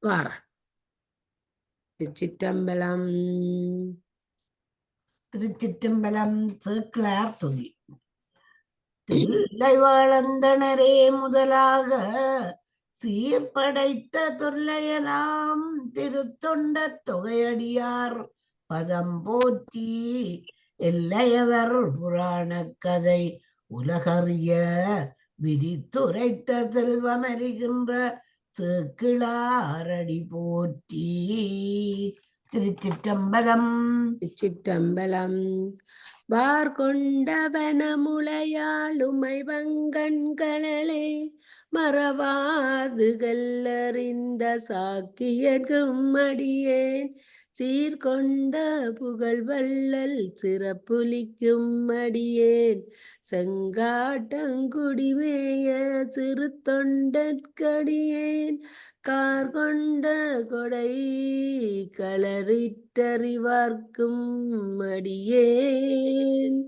வார திருச்சிற்றம்பலம். திருச்சிற்றம்பலம். சேக்கிழார் துதி. தில்லை வளர்ந்தனரே முதலாக சீர்படைத்த தொல்லையெல்லாம் திருத்தொண்ட தொகையடியார் பதம் போற்றி எல்லையவர் புராண கதை உலகறிய விரித்துரைத்த செல்வமறிகின்ற சேக்கிழாரடி போற்றி. திருச்சிற்றம்பலம். திருச்சிற்றம்பலம். வார் கொண்டவன முளையாளுமை வங்கண்களே மறவாது கல்லறிந்த சாக்கியர்க்கும் அடியேன் சீர்கொண்ட புகழ் வள்ளல் சிறப்புலிக்கும் அடியேன் செங்காட்டங்குடிமேய சிறு தொண்டற்கடியேன் கார் கொண்ட கொடை களறிற்றறிவார்க்கும் அடியேன்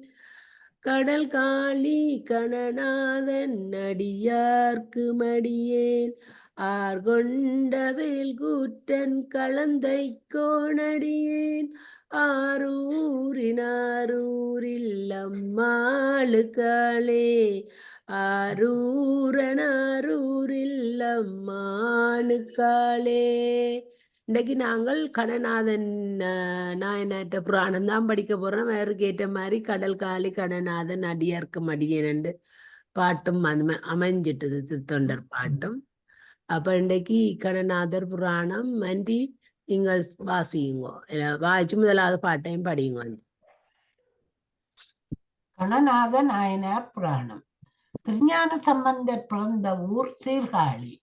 கடல் காளி கணநாதன் அடியார்க்கு மடியேன் ஆர் கொண்ட வேல் கூற்றன் கலந்தை கோணடியேன் ஆரூரினாரூரில் அம்மாளுக்காளே ஆரூரனாரூரில் அம்மாளுக்காளே. இன்றைக்கு நாங்கள் கணநாதன் நாயனாற்ற புராணம் தான் படிக்க போறோம். அவருக்கு ஏற்ற மாதிரி கடல் காளி கணநாதன் அடியார்க்கு மடியேனண்டு பாட்டும் அமைஞ்சிட்டது திருத்தொண்டர் பாட்டும். அப்ப இன்றைக்கு கணநாதர் புராணம் அன்றி நீங்கள் வாசியுங்கோ, வாய்ச்சி முதலாவது பாட்டையும் படியுங்க. கணநாத நாயனார் புராணம். திருஞான சம்பந்தர் பிறந்த ஊர் சீர்காழி.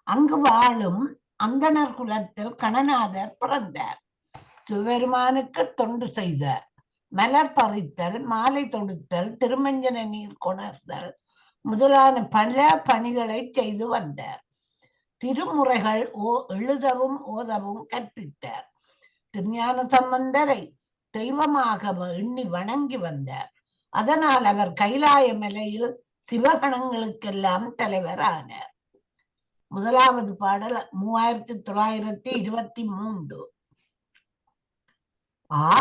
அங்கு வாழும் அந்தணர் குலத்தில் கணநாதர் பிறந்தார். சிவபெருமானுக்கு தொண்டு செய்தார். மலர் பறித்தல், மாலை தொடுத்தல், திருமஞ்சன நீர் கொணர்தல் முதலான பல பணிகளை செய்து வந்தார். திருமுறைகள் எழுதவும் ஓதவும் கற்பித்தார். திருஞான சம்பந்தரை தெய்வமாக எண்ணி வணங்கி வந்தார். அதனால் அவர் கைலாய மலையில் சிவகணங்களுக்கெல்லாம் தலைவர் ஆனார். முதலாவது பாடல் 3923.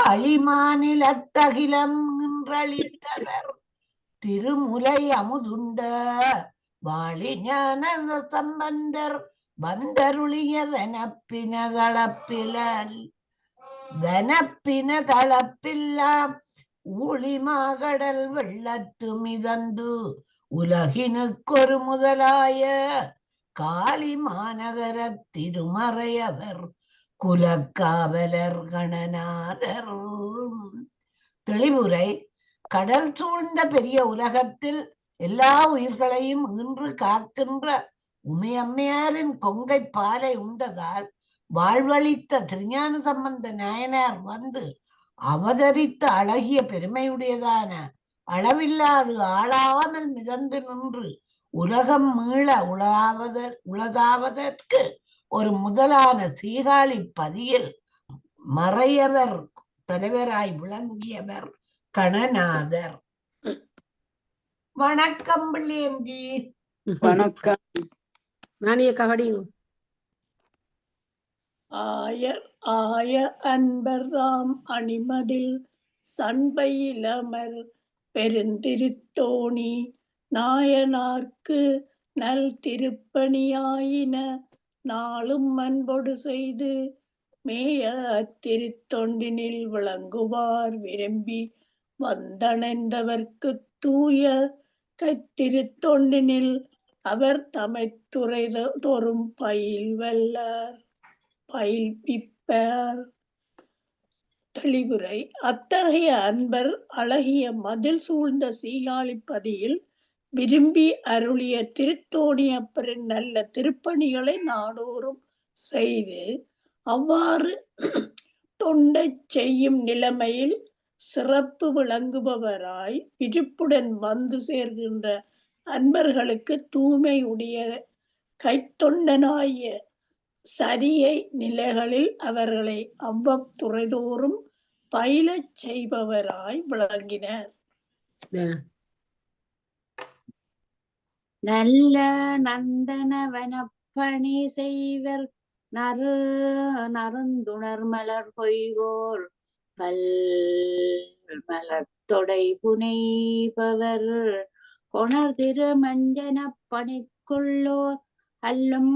ஆழிமாநிலத்தகிலம் நின்றளித்தவர் திருமுலை அமுதுண்ட வாழிஞான சம்பந்தர் வந்தருளிய வனப்பின தளப்பில்லாம் ஊழிமாகடல் வெள்ளத்து மிதந்து உலகினுக்கொரு முதலாய காளி மாநகர திருமறையவர் குலக்காவலர் கணநாதர். தெளிவுரை. கடல் சூழ்ந்த பெரிய உலகத்தில் எல்லா உயிர்களையும் ஈன்று காக்கின்ற உமையம்மையாரின் கொங்கை பாலை உண்டதால் வாழ்வழித்த திருஞான சம்பந்த நாயனார் வந்து அவதரித்த அழகிய பெருமையுடையதான அளவில்லாது ஆளாமல் மிதந்து நின்று உலகம் மீள உளதாவதற்கு ஒரு முதலான சீகாழி பதியில் மறையவர் தலைவராய் விளங்கியவர் கணநாதர். வணக்கம் பிள்ளையன்றி. வணக்கம். நானிய கபடிங்க. ஆய அன்பர்தாம் அணிமதில் சண்பையிலமர் பெருந்திருத்தோணி நாயனார்க்கு நல் திருப்பணியாயின நாளும் அன்பொடு செய்து மேய திருத்தொண்டினில் விளங்குவார் விரும்பி வந்தணைந்தவர்க்கு தூய கைத்திருத்தொண்டினில் அவர் தமைத்துறை தோறும் பயில்விப்பார். தெளிவுரை. அத்தகைய அன்பர் அழகிய மதில் சூழ்ந்த சீகாழிப்பதியில் விரும்பி அருளிய திருத்தோணியப்பரின் நல்ல திருப்பணிகளை நாடோறும் செய்து அவ்வாறு தொண்டை செய்யும் நிலைமையில் சிறப்பு விளங்குபவராய் விருப்புடன் வந்து சேர்கின்ற அன்பர்களுக்கு தூய்மை உடைய கைத்தொண்டனாய சரியை நிலைகளில் அவர்களை அவ்வத்துறைதோறும் பயிலச் செய்பவராய் விளங்கினர். நல்ல நந்தனவனப்பணி செய்வர் நறுந்துணர் மலர் பொய்வோர் பல் மலர்த்தொடை புனைபவர் கொணர் திரு மஞ்சன பணிக்குள்ளோர் அல்லும்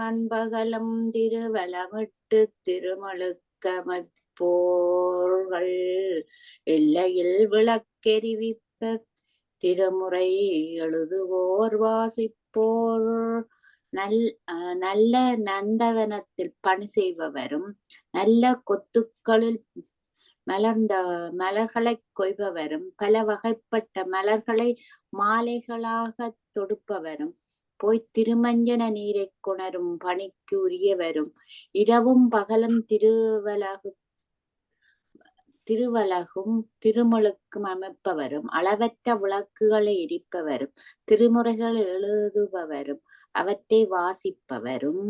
நண்பகலம் திருவலமிட்டு திருமழுக்கமைப்போர்கள் எல்லையில் விளக்கெரிவிப்பர் திருமுறை எழுதுவோர் வாசிப்போர் நல்ல நந்தவனத்தில் பணி செய்பவரும் நல்ல கொத்துக்களில் மலர்ந்த மலர்களை கொய்பவரும் பல வகைப்பட்ட மலர்களை மாலைகளாக தொடுப்பவரும் போய் திருமஞ்சன நீரை கொணரும் பணிக்கு உரியவரும் இரவும் பகலும் திருவலகும் திருமுழுக்கும் அமைப்பவரும் அளவற்ற விளக்குகளை எரிப்பவரும் திருமுறைகள் எழுதுபவரும் அவற்றை வாசிப்பவரும்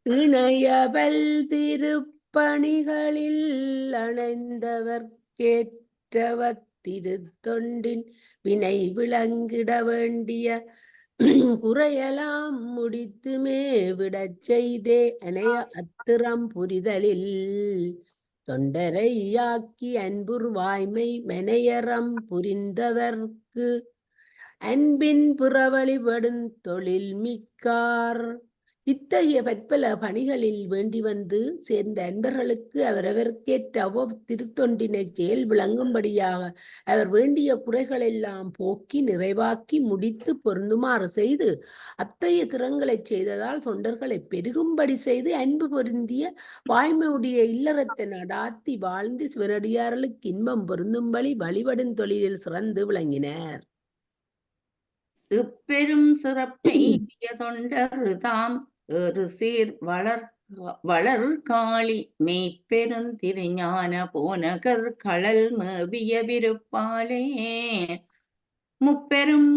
இணையவல் திருப்பணிகளில் அணைந்தவர் கேற்றவத் திருத்தொண்டின் வினை விளங்கிட வேண்டிய குறையலாம் முடித்துமே விடச் செய்தே அனைய அத்திரம் புரிதலில் தொண்டரையாக்கி அன்புர் வாய்மை மெனையறம் புரிந்தவர்க்கு அன்பின் புறவழிபடும் தொழில் மிக்கார். இத்தகைய பற்பல பணிகளில் வேண்டி வந்து சேர்ந்த அன்பர்களுக்கு அவரவர்க்கேற்ற திருத்தொண்டினை செயல் விளங்கும்படியாக அவர் வேண்டிய குறைகளெல்லாம் போக்கி நிறைவாக்கி முடித்து பொருந்துமாறு செய்து அத்தகைய திறங்களை செய்ததால் தொண்டர்களை பெருகும்படி செய்து அன்பு பொருந்திய வாய்மையுடைய இல்லறத்தை நடாத்தி வாழ்ந்து சிவனடியார்களுக்கு இன்பம் பொருந்தும்படி வழிபடும் தொழிலில் சிறந்து விளங்கினர். இப்பெரும் சிறப்பை தொண்டர் தாம் சீர் வளர் காளி மெய்ப்பெரும் திருஞான போனகர் களல் மேவிய விருப்பாலே முப்பெரும்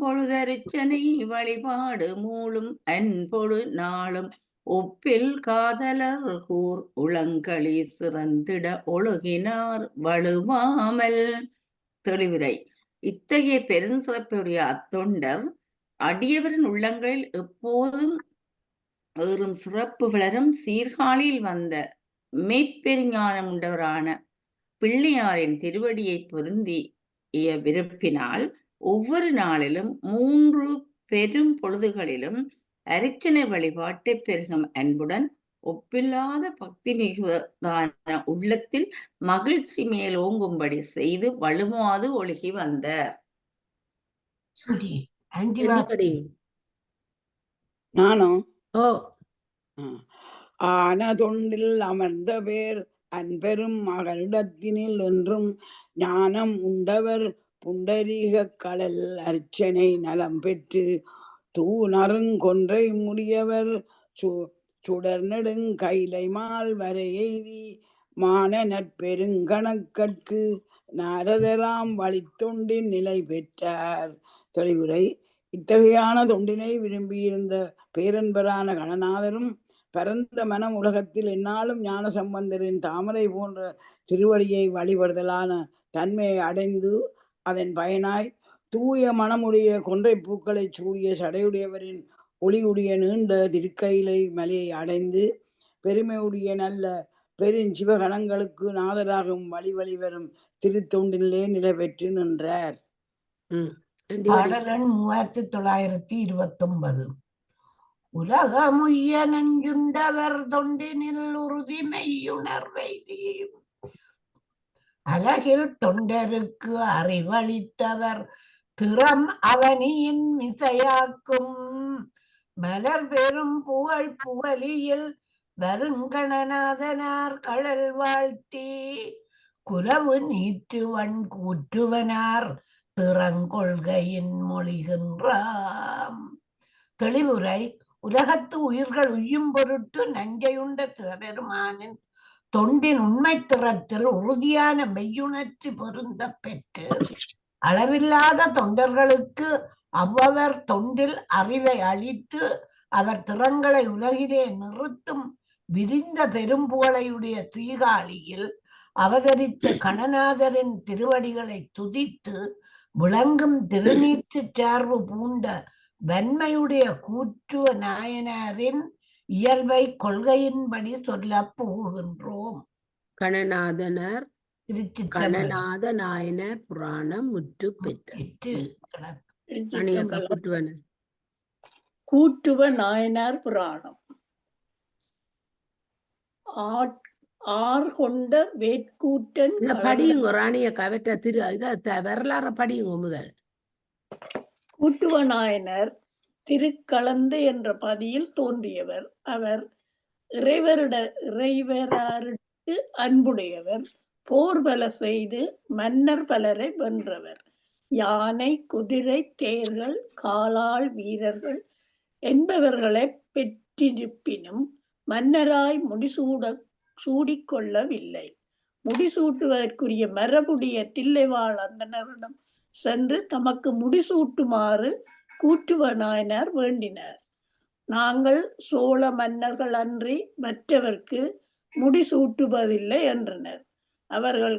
பொழுதரிச்சனை வழிபாடு மூளும் அன்பொடு நாளும் ஒப்பில் காதலர் கூர் உளங்களி சிறந்திட ஒழுகினார் வலுவாமல். தெளிவுரை. இத்தகைய பெருஞ்சிறப்புடைய அத்தொண்டர் அடியவரின் உள்ளங்களில் எப்போதும் ஏறும் சிறப்பு வளரும் சீர்காழியில் வந்த மெய்ப்பெருஞானம் உண்டவரான பிள்ளையாரின் திருவடியை பொருந்திய விருப்பினால் ஒவ்வொரு நாளிலும் 3 பெரும் பொழுதுகளிலும் அர்ச்சனை வழிபாட்டை பெருகும் அன்புடன் ஒப்பில்லாத பக்தி மிகுதான உள்ளத்தில் மகிழ்ச்சி மேல் ஓங்கும்படி செய்து வலுமாது ஒழுகி வந்தார். நானோ ஆன தொண்டில் அமர்ந்த பேர் அன்பெரும் மகளிடத்தினில் என்றும் ஞானம் உண்டவர் புண்டரீக கடல் அர்ச்சனை நலம் பெற்று தூணருங்கொன்றை முடியவர் சுடர் நெடுங் கைலை மால் வரை எய்தி மான நற்பெருங்கணக்கற்கு நாரதராம் வழித்தொண்டின் நிலை பெற்றார். தெளிவுரை. இத்தகையான தொண்டினை விரும்பியிருந்த பேரன்பரான கணநாதரும் பரந்த மனம் உலகத்தில் எந்நாளும் ஞான சம்பந்தரின் தாமரை போன்ற திருவடியை வழிபடுதலான தன்மையை அடைந்து அதன் பயனாய் தூய மனமுடைய கொன்றை பூக்களை சூடிய சடையுடையவரின் ஒளியுடைய நீண்ட திருக்கையிலை மலையை அடைந்து பெருமையுடைய நல்ல பெருஞ்சிவகணங்களுக்கு நாதராகும் வழி வரும் திருத்தொண்டிலே நிலை பெற்று நின்றார். பாடல் எண் 3929. உலகமுய்ய நஞ்சுண்டவர் தொண்டினில் உறுதி மெய்யுணர்வைதி அலகில் தொண்டருக்கு அறிவளித்தவர் திறம் அவனியின் மிசையாக்கும் மலர் பெரும் புகழ் புகழியில் வருங்கணநாதனார் கடல் வாழ்த்தி குலவு நீற்றுவன் கூற்றுவனார் திறங்கொள்கையின் மொழிகின்றாம். தெளிவுரை. உலகத்து உயிர்கள் உய்யும் பொருட்டு நஞ்சையுண்ட சிவபெருமானின் தொண்டின் உண்மை திறத்தில் உறுதியான மெய்யுணர்ச்சி பொருந்த பெற்று அளவில்லாத தொண்டர்களுக்கு அவ்வவர் தொண்டில் அறிவை அளித்து அவர் திறங்களை உலகிலே நிறுத்தும் விரிந்த பெரும்புகழையுடைய சீகாழியில் அவதரித்த கணநாதரின் திருவடிகளை துதித்து விளங்கும் திருநீற்று சார்பு பூண்ட வன்மையுடைய கூற்றுவ நாயனாரின் இயல்பை கொள்கையின்படி சொல்லப் போகின்றோம். கணநாதனர் திருச்சிற்றம்பலம். கணநாத நாயனர் புராணம் முற்று பெற்ற இட்டு கிடப்பு. அணியக்கா திருச்சிற்றம்பலம். கூட்டுவன கூற்றுவ நாயனார் புராணம். ஆர் கொண்ட வேட்கூட்டன் இந்த கலந்த படியுங்க ராணியக்கா அவற்ற திரு வரலாற படியுங்க முதல். கூட்டுவ நாயனர் திருக்கலந்து என்ற பதியில் தோன்றியவர். அவர் இறைவராரிட்டு அன்புடையவர். போர் பல செய்து மன்னர் பலரை வென்றவர். யானை, குதிரை, தேர்கள், காலாள் வீரர்கள் என்பவர்களை பெற்றிருப்பினும் மன்னராய் சூடிக்கொள்ளவில்லை. முடிசூட்டுவதற்குரிய மரபுடைய தில்லைவாழ் அந்தணரிடம் சென்று தமக்கு முடிசூட்டுமாறு கூற்றுவ நாயனார் வேண்டினார். நாங்கள் சோழ மன்னர்கள் அன்றி மற்றவர்க்கு முடிசூட்டுவதில்லை என்றனர். அவர்கள்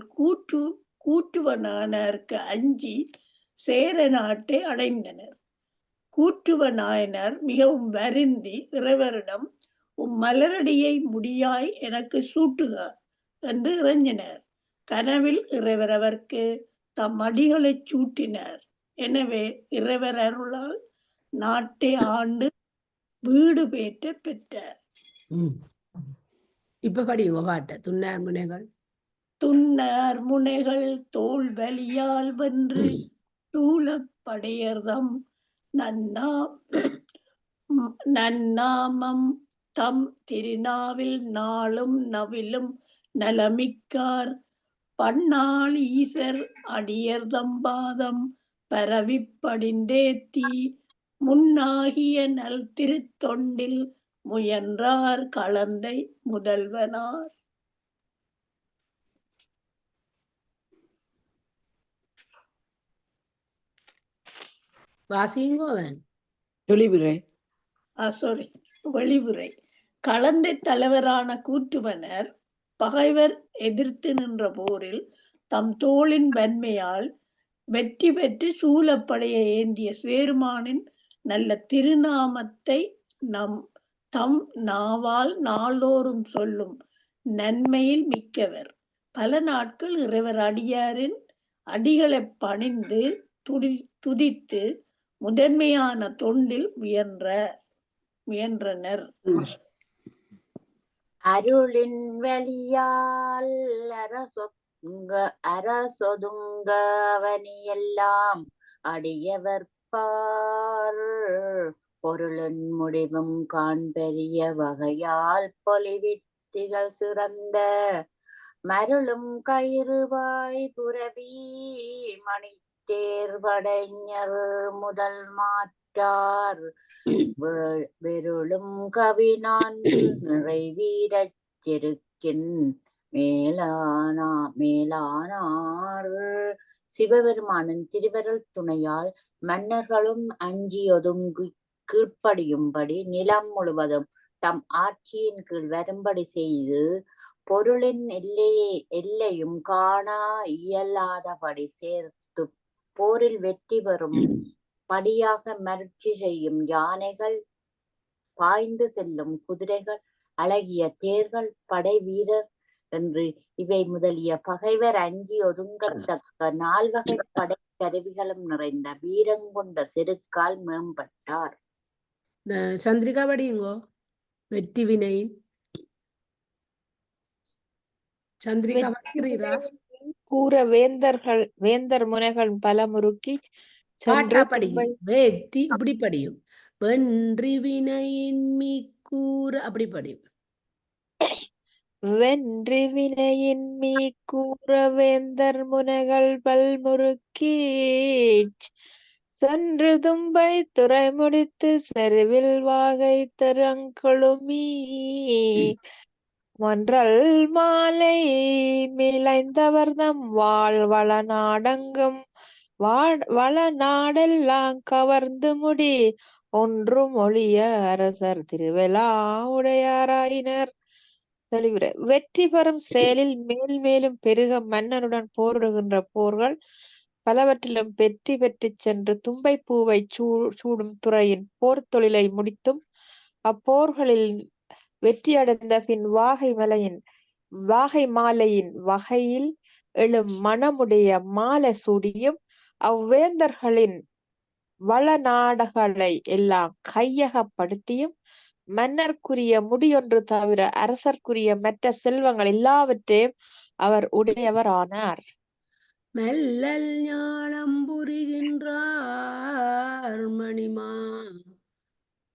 கூற்றுவ நாயனாருக்கு அஞ்சி சேர நாட்டை அடைந்தனர். கூற்றுவ நாயனார் மிகவும் வருந்தி இறைவரிடம் மலரடியை முடியாய் எனக்கு சூட்டுக என்று இறைஞ்சினர். கனவில் இறைவர் அவருக்கு தம் அடிகளை சூட்டினார். எனவே இறைவர் அருளால் நாட்டை ஆண்டு வீடு பேற்ற பெற்றார். இப்ப படியுங்க பாட்ட. துன்னார் முனைகள். துன்னார் முனைகள் தோல் வலியால் வென்று சூழப்படையர்தம் நன்னாமம் தம் திருநாவில் நாளும் நவிலும் நலமிக்கார் பன்னாள் ஈசர் அடியர்தம் பாதம் பரவிப்படிந்தேத்தி முன்னாகிய நல் திருத்தொண்டில் முயன்றார் களந்தை முதல்வனார். வாசிங்கோவன் தெளிவுரை. வெளிவுரை. களந்தை தலைவரான கூற்றுவனர் பகைவர் எதிர்த்து நின்ற போரில் தம் தோளின் வன்மையால் வெற்றி பெற்று சூழப்படைய ஏந்திய சேருமானின் நல்ல திருநாமத்தை தம் நாவால் நாள்தோறும் சொல்லும் நன்மையில் மிக்கவர். பல நாட்கள் இறைவர் அடியாரின் அடிகளை பணிந்து துதித்து முதன்மையான தொண்டில் முயன்றனர். அருளின் வழியால் அரசொதுங்கவனியெல்லாம் அடியவர்பார் பொருளின் முடிவும் காண்பெரிய வகையால் பொலிவித்திகள் சிறந்த மருளும் கயிறுவாய் புரவி மணி தேர்வடைஞர் முதல் மாற்றார் வெருளும் கவினான் நிறைவீரச் செருக்கின் மேலானார். சிவபெருமானின் திருவருள் துணையால் மன்னர்களும் அஞ்சி ஒதுங்கி கீழ்ப்படியும்படி நிலம் முழுவதும் தம் ஆட்சியின் கீழ் வரும்படி செய்து பொருளின் எல்லையும் காணா இயலாதபடி சேர்த்து போரில் வெற்றி பெறும் படியாக மருட்சி செய்யும் யானைகள், பாய்ந்து செல்லும் குதிரைகள், அழகிய தேர்கள், படை வீரர் என்று இவை முதலிய பகைவர் அஞ்சி ஒதுங்கத்தக்க 4 வகை படை கருவிகளும் நிறைந்த வீரங்கொண்ட செருக்கால் மேம்பட்டார். சந்திரிகா படியுங்கோ. வெற்றி வினையின் சந்திரிகா படிக்கிறீரா? கூற வேந்தர் முனைகள் பல முறுக்கி பாட்டா படியும். வெற்றி இப்படி படியும். வென்றி வினையின் மீ கூற அப்படி படியும். வென்றி வினையின் மீ கூற வேந்தர் முனைகள் பல்முறுக்கி சென்று தும்பை துறை முடித்து செருவில் வாகை திறங்கொழுமி மன்றல் மாலை மிளைந்தவர்தம் வள நாடெங்கும் வள நாடெல்லாம் கவர்ந்து முடி ஒன்றும் ஒழிய அரசர் திருவெலா உடையாராயினர். தெளிவுரை. வெற்றி பெறும் செயலில் மேல் மேலும் பெருக மன்னனுடன் போரிடுகின்ற போர்கள் பலவற்றிலும் வெற்றி பெற்றுச் சென்று தும்பைப் பூவைச் சூடும் துறையின் போர்த் தொழிலை முடித்தும் அப்போர்களில் வெற்றியடைந்த பின் வாகை மாலையின் வகையில் எழும் மணமுடைய மாலை சூடியும் அவ்வேந்தர்களின் வளநாடகளை எல்லாம் கையகப்படுத்தியும் மன்னர்க்குரிய முடியொன்று தவிர அரசர்க்குரிய மற்ற செல்வங்கள் எல்லாவற்றையும் அவர் உடையவர் ஆனார். மெல்லல் ஞானம் புரிகின்றார் மணிமா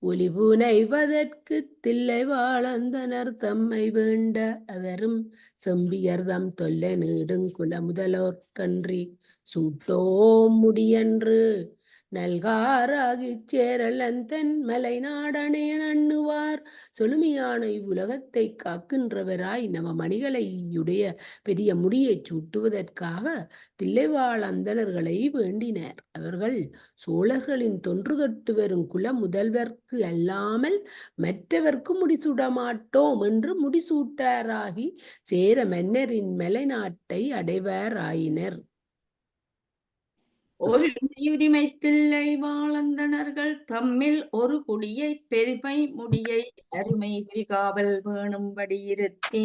ஒலிபுனைவதற்கு தில்லை வாழந்தனர் தம்மை வேண்ட அவரும் செம்பியர்தம் தொல்லை நீடுங் குல முதலோர்கன்றி சூட்டோம் முடியன்று நல்காராகிச் சேரலந்தன் மலை நாடனே நண்ணுவார் சொலுமையான இவ்வுலகத்தை காக்கின்றவராய் நவமணிகளையுடைய பெரிய முடியைச் சூட்டுவதற்காக தில்லைவாழ் அந்தணர்களை வேண்டினர். அவர்கள் சோழர்களின் தொன்று தொட்டு வரும் குல முதல்வர்க்கு அல்லாமல் மற்றவர்க்கு முடிசூடமாட்டோம் என்று முடிசூட்டாராகி சேர மன்னரின் மலைநாட்டை அடைவாராயினர். ஒரு உரிமை தில்லை வாழந்தனர்கள் தம்மில் ஒரு குடியை பெருமை முடியை அருமை விரிகாவல் வேணும்படி இருத்தி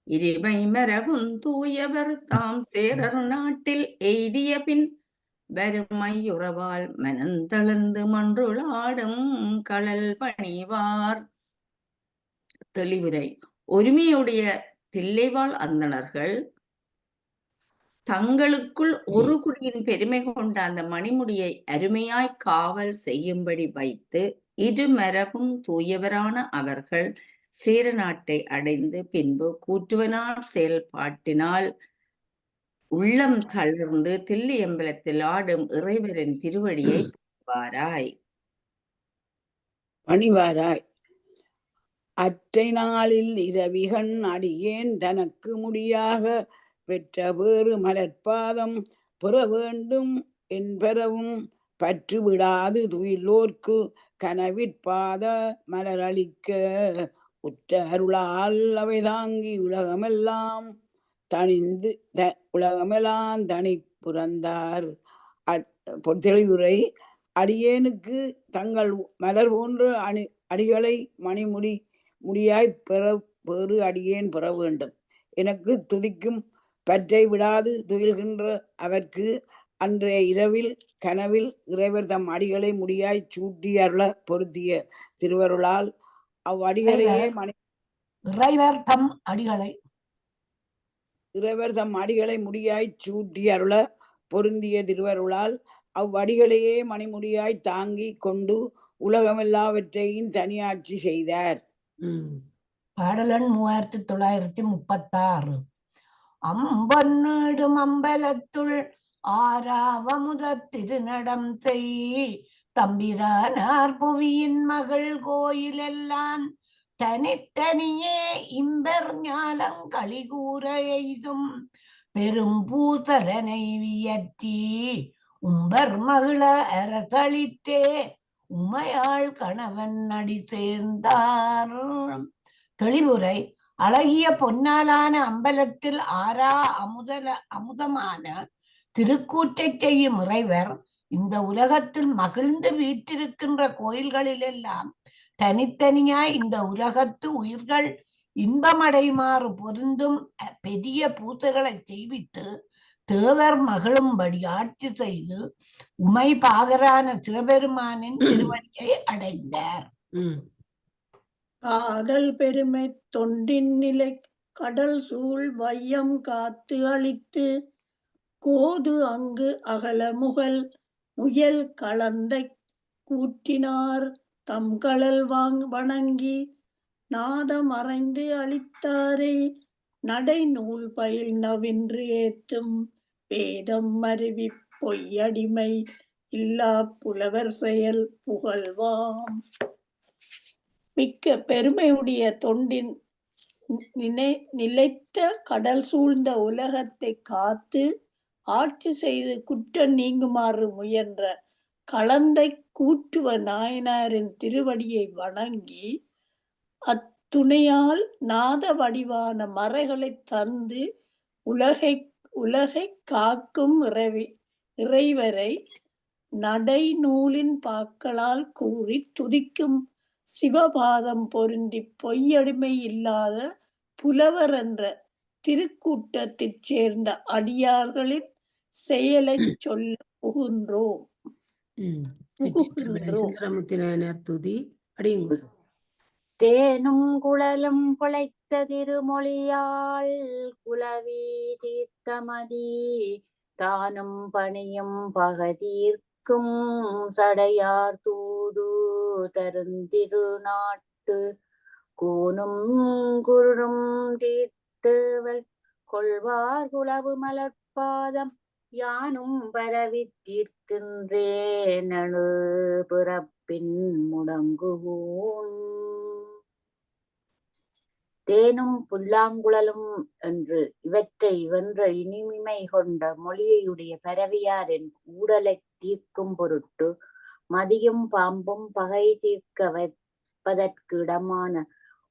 இருமை மரபும் தூயவர் தாம் சேரர் நாட்டில் எய்திய பின் வறுமையுறவால் மனந்தளர்ந்து மன்றுளாடும் களல் பணிவார். தெளிவுரை. ஒருமையுடைய தில்லைவாழ் அந்தணர்கள் தங்களுக்குள் ஒரு குடியின் பெருமை கொண்ட அந்த மணிமுடியை அருமையாய் காவல் செய்யும்படி வைத்து இருமரபும் தூயவரான அவர்கள் சேர நாட்டை அடைந்து பின்பு கூற்றுவனார் செயல்பாட்டினால் உள்ளம் தளர்ந்து தில்லையம்பலத்தில் ஆடும் இறைவரின் திருவடியை பணிவாராய். அற்றை நாளில் இரவிகண் அடியேன் தனக்கு முடியாக பெற்ற வேறு மலர்பாதம் பெற வேண்டும் என்பரவும் பற்று விடாது துயிலோர்க்கு கனவிற்பாத மலரளிக்க உற்ற அருளால் அவை தாங்கி உலகமெல்லாம் தனி புறந்தார். தெளிவுரை. அடியேனுக்கு தங்கள் மலர் போன்ற அடிகளை முடியாய் வேறு அடியேன் பெற வேண்டும். எனக்கு துதிக்கும் பற்றை விடாது துயில்கின்ற அவர்க்கு அன்றைய இரவில் கனவில் இறைவர் தம் அடிகளை முடியாய் சூட்டி அருள பொருத்திய திருவருளால் அவ்வடிகளையே இறைவர் தம் அடிகளை முடியாய் சூட்டி அருள பொருந்திய திருவருளால் அவ்வடிகளையே மணிமுடியாய் தாங்கி கொண்டு உலகமெல்லாவற்றையும் தனியாட்சி செய்தார். பாடலன் 3936. அம்பொன்னிடும் அம்பலத்துள் ஆறாவமுத திருநடம் செய் தம்பிரானார் புவியின் மகள் கோயிலெல்லாம் தனித்தனியே இம்பர் ஞானம் களிகூற எய்தும் பெரும் பூசலனை வியற்றி உம்பர் மகிழ அரசளித்தே உமையாள் கணவன் அடி சேர்ந்தார். தெளிவுரை. அழகிய பொன்னாலான அம்பலத்தில் அமுதமான திருக்கூற்றை செய்யும் இறைவர் இந்த உலகத்தில் மகிழ்ந்து வீற்றிருக்கின்ற கோயில்களிலெல்லாம் தனித்தனியாய் இந்த உலகத்து உயிர்கள் இன்பமடைமாறு பொருந்தும் பெரிய பூசைகளை செய்வித்து தேவர் மகிழும்படி ஆட்சி செய்து உமை பாகரான சிவபெருமானின் திருவடியை அடைந்தார். காதல் பெருமை தொண்டின் நிலை கடல் சூழ் வையம் காத்து அளித்து கோது அங்கு அகல முயல் கலந்தை கூற்றினார் தம் கழல் வணங்கி நாதம் அறைந்து அளித்தாரே நடை நூல் பயில் நவின்று ஏத்தும் வேதம் மருவி பொய்யடிமை இல்லா புலவர் செயல் புகழ்வாம். மிக்க பெருமையுடைய தொண்டின் நிலைத்த கடல் சூழ்ந்த உலகத்தை காத்து ஆட்சி செய்து குற்றம் நீங்குமாறு முயன்ற கலந்தை கூற்றுவ நாயனாரின் திருவடியை வணங்கி அத்துணையால் நாத வடிவான மறைகளை தந்து உலகை காக்கும் இறைவரை நடைநூலின் பாக்களால் கூறி துதிக்கும் சிவபாதம் பொருந்தி பொய்யடிமை இல்லாத புலவர் என்ற திருக்கூட்டத்தைச் சேர்ந்த அடியார்களின் செயலைச் சொல்ல புகுகின்றோம். சுந்தரமூர்த்தி நாயனார் துதி அப்படிங்க. தேனும் குழலும் குழைத்த திருமொழியாள் குலவி தீர்த்தமதி தானும் பணியும் பகதீர்க்கும் சடையார் தூது தருந்திருநாட்டு கூனும் குருடும் தீர்த்தவள் கொள்வார் குலவு மலர்பாதம் யானும் பரவி தீர்க்கின்றேன் பிறப்பின் முடங்குவோன். தேனும் புல்லாங்குழலும் என்று இவற்றை வென்ற இனிமை கொண்ட மொழியையுடைய பரவியாரின் ஊடலை தீர்க்கும் பொருட்டு மதியும் பாம்பும் பகை தீர்க்க வைப்பதற்கு இடமான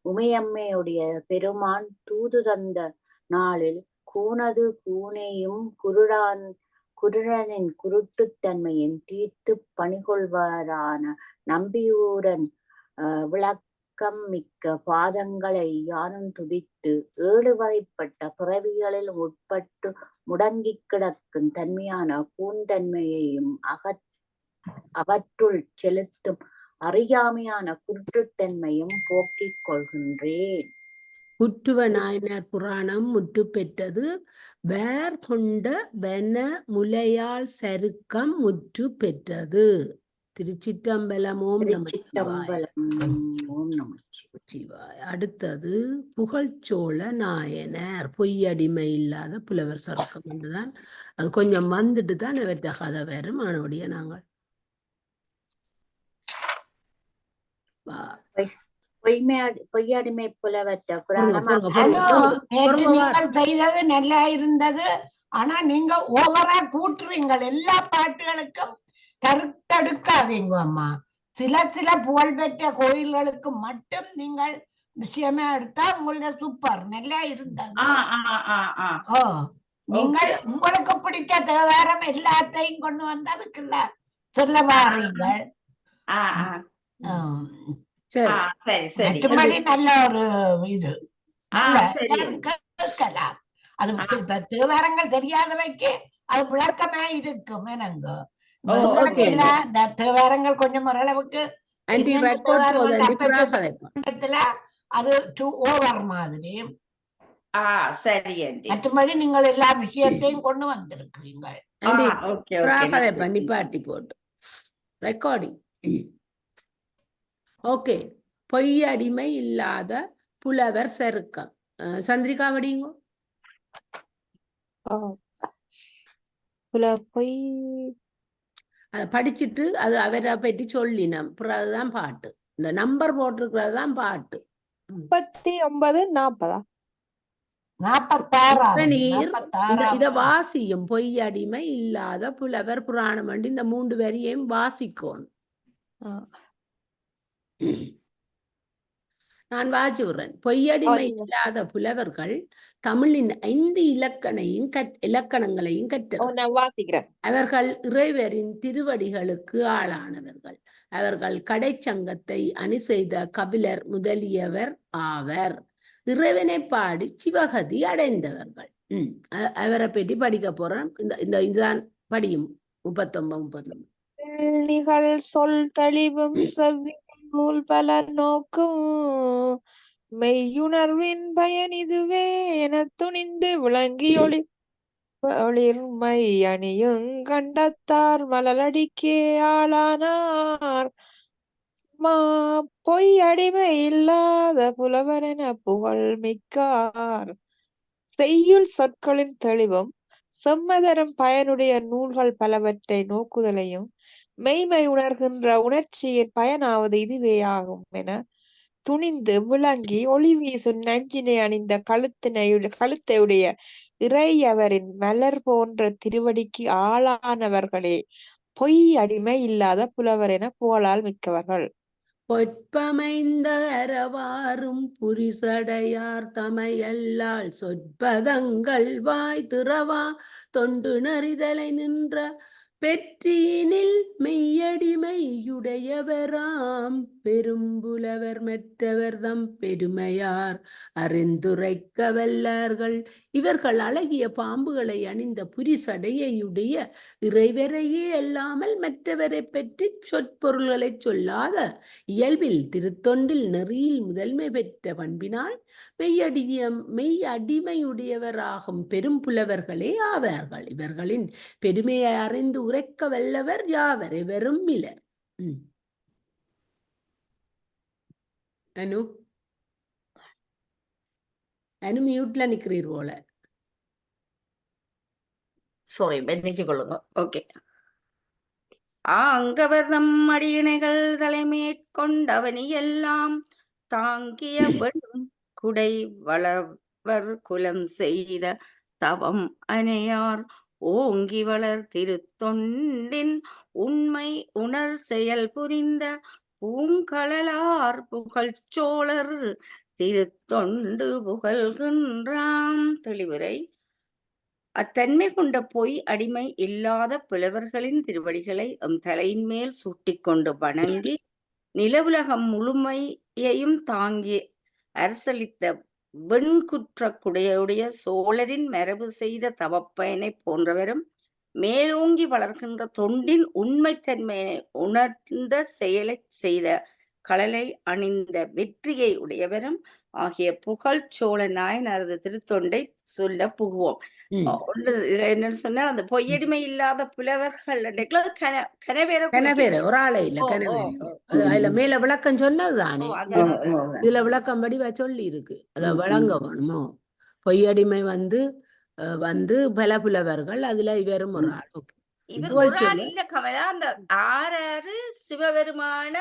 உமையம்மையுடைய பெருமான் தூது தந்த நாளில் கூனது கூனையும் குருடனின் குருட்டுத்தன்மையின் தீர்த்து பணிகொள்வாரான நம்பியூரன் விளக்கம் மிக்க பாதங்களை யானும் துதித்து 7 வகைப்பட்ட பிறவிகளில் உட்பட்டு முடங்கி கிடக்கும் தன்மையான பூந்தன்மையையும் அவற்றுள் செலுத்தும் அறியாமையான குருட்டுத்தன்மையும் போக்கிக் கொள்கின்றேன். குற்றுவ நாயனார் புராணம் முற்று பெற்றது. வேர் கொண்ட வென முலையாள் சருக்கம் முற்று பெற்றது. திருச்சிற்றம்பலம். ஓம் நமச்சிவாய. ஓம் நமச்சிவாய. அடுத்தது புகழ்ச்சோழ நாயனார் பொய்யடிமை இல்லாத புலவர் சருக்கம் என்றுதான். அது கொஞ்சம் வந்துட்டு தான் இவற்ற கதை வரும். ஆனோடைய நாங்கள் பொய்யடிமை புலவற்ற புராணம் நேற்று நீங்கள் செய்தது நல்லா இருந்தது. ஆனா நீங்க ஓவரா கூட்டுறீங்க. எல்லா பாட்டுகளுக்கும் கருத்தெடுக்காதீங்க அம்மா. சில புகழ்பெற்ற கோயில்களுக்கு மட்டும் நீங்கள் விஷயமே எடுத்தா உங்களோட சூப்பர் நல்லா இருந்தது. நீங்கள் உங்களுக்கு பிடிச்ச தேவாரம் எல்லாத்தையும் கொண்டு வந்ததுக்குள்ள சொல்ல வாரீங்கள். மற்றபடி நல்ல ஒரு இது கேட்கலாம். அது தேவாரங்கள் தெரியாதவைக்கு அது விளக்கமே இருக்கும். எனக்கு இந்த தேவாரங்கள் கொஞ்சம் ஓரளவுக்கு அது ஓவர் மாதிரி. மற்றபடி நீங்கள் எல்லா விஷயத்தையும் கொண்டு வந்திருக்கிறீங்க. நிப்பாட்டி போட்டு ரெக்கார்டிங். ஓகே. பொய்யடிமை இல்லாத புலவர் சருக்கம். சந்திரிகா வடிங்கோ. அதை படிச்சுட்டு அது அவரை பற்றி சொல்லினோம். பிறகுதான் பாட்டு. இந்த நம்பர் போட்டிருக்கிறது தான் பாட்டு. 39 40 இத வாசியும். பொய்யடிமை இல்லாத புலவர் புராணம் என்று இந்த 3 வரியையும் வாசிக்கணும். நான் வாசி விடுறேன். பொய்யடிமை இல்லாத புலவர்கள் தமிழின் 5 இலக்கணங்களையும் கற்றவர். அவர்கள் இறைவரின் திருவடிகளுக்கு ஆளானவர்கள். அவர்கள் கடைச்சங்கத்தை அணி செய்த கபிலர் முதலியவர் ஆவர். இறைவனை பாடி சிவகதி அடைந்தவர்கள். அவரை பற்றி படிக்க போறேன். இதுதான் படியும். 39 சொல் தெளிவும் செவ்வி நூல் பல நோக்கும் மெய்யுணர்வின் பயன் இதுவே என துணிந்து விளங்கி ஒளிர்மை அணியுங் கண்டத்தார் மலரடிக்கே ஆளானார். பொய் அடிமை இல்லாத புலவர் என புகழ் மிக்கார். செய்யுள் சொற்களின் தெளிவும் செம்மதரும் பயனுடைய நூல்கள் பலவற்றை நோக்குதலையும் மெய்மை உணர்கின்ற உணர்ச்சியின் பயனாவது இதுவே ஆகும் என துணிந்து விளங்கி ஒளி வீசும் நஞ்சினை அணிந்த கழுத்தையுடைய இறையவரின் மலர் போன்ற திருவடிக்கு ஆளானவர்களே பொய் அடிமை இல்லாத புலவர் என புகழால் மிக்கவர்கள். பொற்பமைந்த அறவாறும் புரிசடையார் தமையல்லால் சொற்பதங்கள் வாய் திறவா தொண்டு நெறிதலை நின்ற பெற்றியினில் மெய்யடிமையுடையவராம் பெரும்புலவர் மற்றவர் தம் பெருமையார் அறிந்துரைக்க வல்லார்கள். இவர்கள் அழகிய பாம்புகளை அணிந்த புரிசடையுடைய இறைவரையே அல்லாமல் மற்றவரை பற்றி சொற்பொருள்களை சொல்லாத இயல்பில் திருத்தொண்டில் நெறியில் முதன்மை பெற்ற பண்பினால் மெய் அடிமையுடையவராகும் பெரும் புலவர்களே ஆவார்கள். இவர்களின் பெருமையை அறிந்து உரைக்க வல்லவர் யாவர் எவரும் இலர். அனு மியூட்ல நிக்கிறீர் போல. சாரி, மன்னிச்சு கொள்ளுங்க. ஓகே. அங்கவர் தம் அடியினைகள் தலைமையை கொண்டவனி எல்லாம் தாங்கிய வெண் குடை வளவர் குலம் செய்த தவம் அனையார் ஓங்கி வளர் திருத்தொண்டின் உண்மை உணர் செயல் புரிந்த பூங்கழலார் புகழ்ச்சோழர் திருத்தொண்டு புகழ்கின்றாம். தெளிவுரை. அத்தன்மை கொண்ட பொய் அடிமை இல்லாத புலவர்களின் திருவடிகளை எம் தலையின் மேல் சூட்டிக்கொண்டு வணங்கி நிலவுலகம் முழுமையையும் தாங்கி அரசளித்த வெண்குற்ற குடையுடைய சோழரின் மரபு செய்த தவப்பயனை போன்றவரும் மேலோங்கி வளர்கின்ற தொண்டின் உண்மைத்தன்மையை உணர்ந்த செயலை செய்த களலை அணிந்த வெற்றியை உடையவரும் ஆகிய புகழ் சோழ நாயனாரது திருத்தொண்டை சொல்ல புகுவோம். என்னன்னு சொன்னால் அந்த பொய்யடிமை இல்லாத புலவர்கள் கனவேர ஒரு ஆளை இல்ல அதுல மேல விளக்கம் சொன்னதுதானே. இதுல விளக்கம் படிவா சொல்லி இருக்கு. அத வழங்க வேணுமோ. பொய்யடிமை வந்து பல புலவர்கள், அதுல இவரும் ஒரு ஆள். இவர் ஒரு ஆள் இல்ல கமலா. அந்த ஆறாறு சிவபெருமான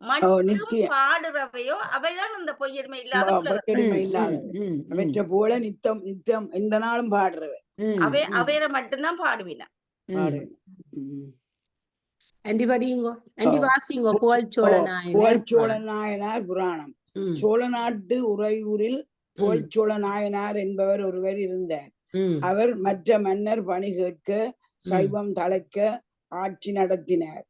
மட்டும் பாடுறவையோ அவைதான் அந்த பொய்யடிமை இல்லாத அவற்றை போல நித்தம் நித்தம் எந்த நாளும் பாடுறவை அவையரை மட்டும்தான் பாடுவினா. புகழ்ச்சோழ நாயனார் புராணம். சோழ நாட்டு உறையூரில் புகழ்ச்சோழ நாயனார் என்பவர் ஒருவர் இருந்தார். அவர் மற்ற மன்னர் பணி கேட்க சைவம் தழைக்க ஆட்சி நடத்தினார்.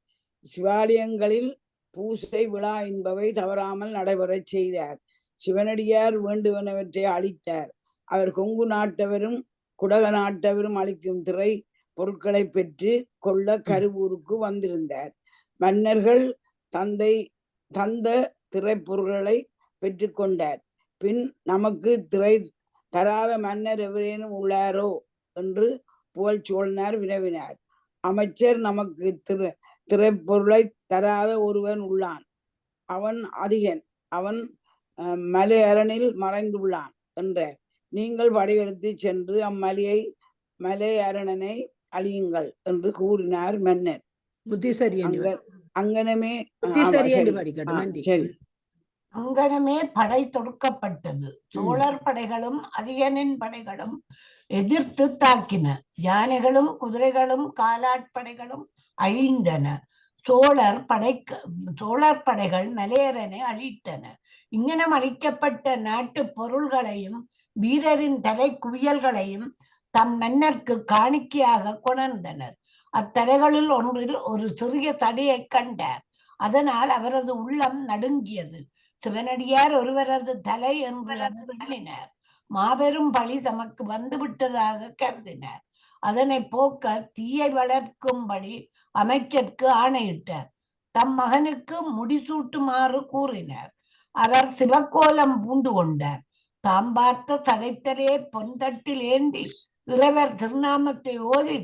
சிவாலயங்களில் பூசை விழா என்பவை தவறாமல் நடைபெறச் செய்தார். சிவனடியார் வேண்டுவனவற்றை அளித்தார். அவர் கொங்கு நாட்டவரும் குடக நாட்டவரும் அளிக்கும் திரை பொருட்களை பெற்று கொள்ள கருவூருக்கு வந்திருந்தார். மன்னர்கள் தந்த திரைப்பொருட்களை பெற்று கொண்டார். பின் நமக்கு திரை தராத மன்னர் எவரேனும் உள்ளாரோ என்று புகழ்ச்சோழனார் வினவினார். அமைச்சர், நமக்கு திரைப்பொருளை தராத ஒருவன் உள்ளான். அவன் அதிகன். அவன் மலையரணில் மறைந்துள்ளான் என்றார். நீங்கள் படையெடுத்து சென்று மலையரணனை அழியுங்கள் என்று கூறினார் மன்னர். அங்கனமே அங்கனமே படை தொடுக்கப்பட்டது. சோழர் படைகளும் அதிகனின் படைகளும் எதிர்த்து தாக்கின. யானைகளும் குதிரைகளும் காலாட்படைகளும் அழிந்தன. சோழர் படைகள் மலையரனை அழித்தன. இங்கனம் அழிக்கப்பட்ட நாட்டு பொருள்களையும் வீரரின் தலை குவியல்களையும் தம் மன்னர்க்கு காணிக்கையாக கொணர்ந்தனர். அத்தலைகளில் ஒன்றில் ஒரு சிறிய தடியை கண்டார். அதனால் அவரது உள்ளம் நடுங்கியது. சிவனடியார் ஒருவரது தலை என்று எண்ணினார். மாபெரும் பழி தமக்கு வந்துவிட்டதாக கருதினார். அதனை போக்க தீயை வளர்க்கும்படி அமைச்சருக்கு ஆணையிட்டார். தம் மகனுக்கு முடிசூட்டுமாறு கூறினார். அவர் சிவக்கோலம் பூண்டு கொண்டார். தாம் பார்த்த தடைத்தலே பொன்தட்டில் ஏந்தி இறைவர் திருநாமத்தை ஓதி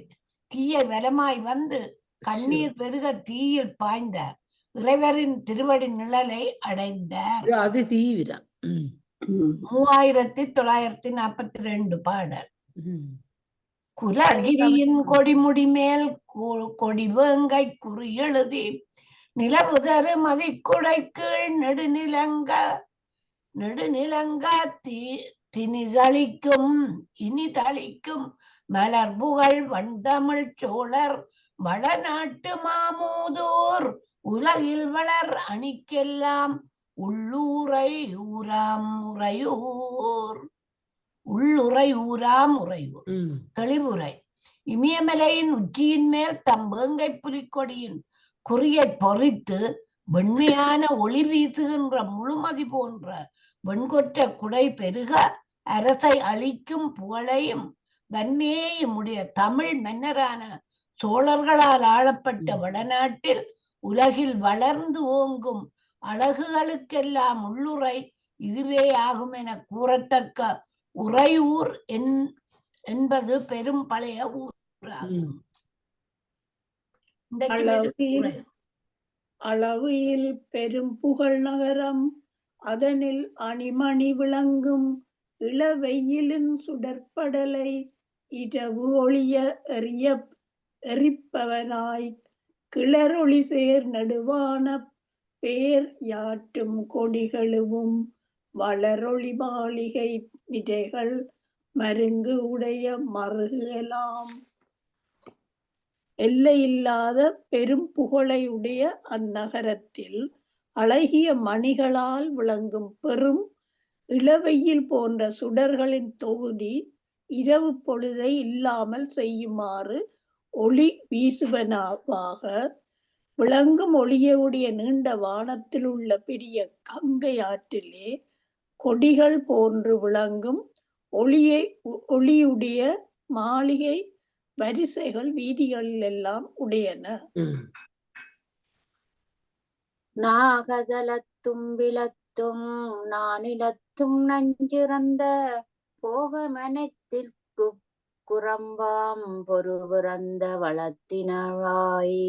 தீயை வலமாய் வந்து கண்ணீர் பெருக தீயில் பாய்ந்தார். இறைவரின் திருவடி நிழலை அடைந்தார். அது தீவிரம். 3942 பாடல். குலகிரியின் கொடிமுடி மேல் கொடி வேங்கை குறி எழுதி நிலவு தரு மதிக்குடை கீழ் நெடுநிலங்க திணிதளிக்கும் இனி தளிக்கும் மலர் புகழ் வண்டமிழ் சோழர் வளநாட்டு மாமூதூர் உலகில் வளர் அணிக்கெல்லாம் உள்ளூரை ஊராம் உறையூர். உள்ளுரை ஊராம் உறையூர் தெளிவுரை. இமயமலையின் உச்சியின் மேல் தம் வேங்கை புலிக்கொடியின் குறியை பொறித்து வெண்மையான ஒளி வீசுகின்ற முழுமதி போன்ற வெண்கொற்ற குடை பெருக அரசை அளிக்கும் புகழையும் வன்மையையும் உடைய தமிழ் மன்னரான சோழர்களால் ஆளப்பட்ட வளநாட்டில் உலகில் வளர்ந்து ஓங்கும் அழகுகளுக்கெல்லாம் உள்ளுரை இதுவே ஆகும் என கூறத்தக்க உறையூர் என்பது பெரும் பழைய ஊராகும். அளவில் பெரும் புகழ் நகரம் அதனில் அணிமணி விளங்கும் இளவெயிலின் சுடற்படலை இரவு ஒளிய எரிப்பவனாய் கிளரொளி சேர் நடுவான பேர் யாற்றும் கொடிகளும் வளரொளி மாளிகை நிரைகள் மருங்கு உடைய மருகலாம். எல்லையில்லாத பெரும் புகழை உடைய அந்நகரத்தில் அழகிய மணிகளால் விளங்கும் பெரும் இளவெயில் போன்ற சுடர்களின் தொகுதி இரவு பொழுதை இல்லாமல் செய்யுமாறு ஒளி வீசுவனவாக விளங்கும் ஒளியுடைய நீண்ட வானத்தில் உள்ள பெரிய கங்கை ஆற்றிலே கொடிகள் போன்று விளங்கும் ஒளியுடைய மாளிகை வரிசைகள் வீதிகளில் எல்லாம் உடையன. நாகதலத்தும் விலத்தும் நானிலத்தும் நஞ்சிறந்த போகமனத்திற்கு குரம்பாம் பொறுபிறந்த வளத்தினவாய்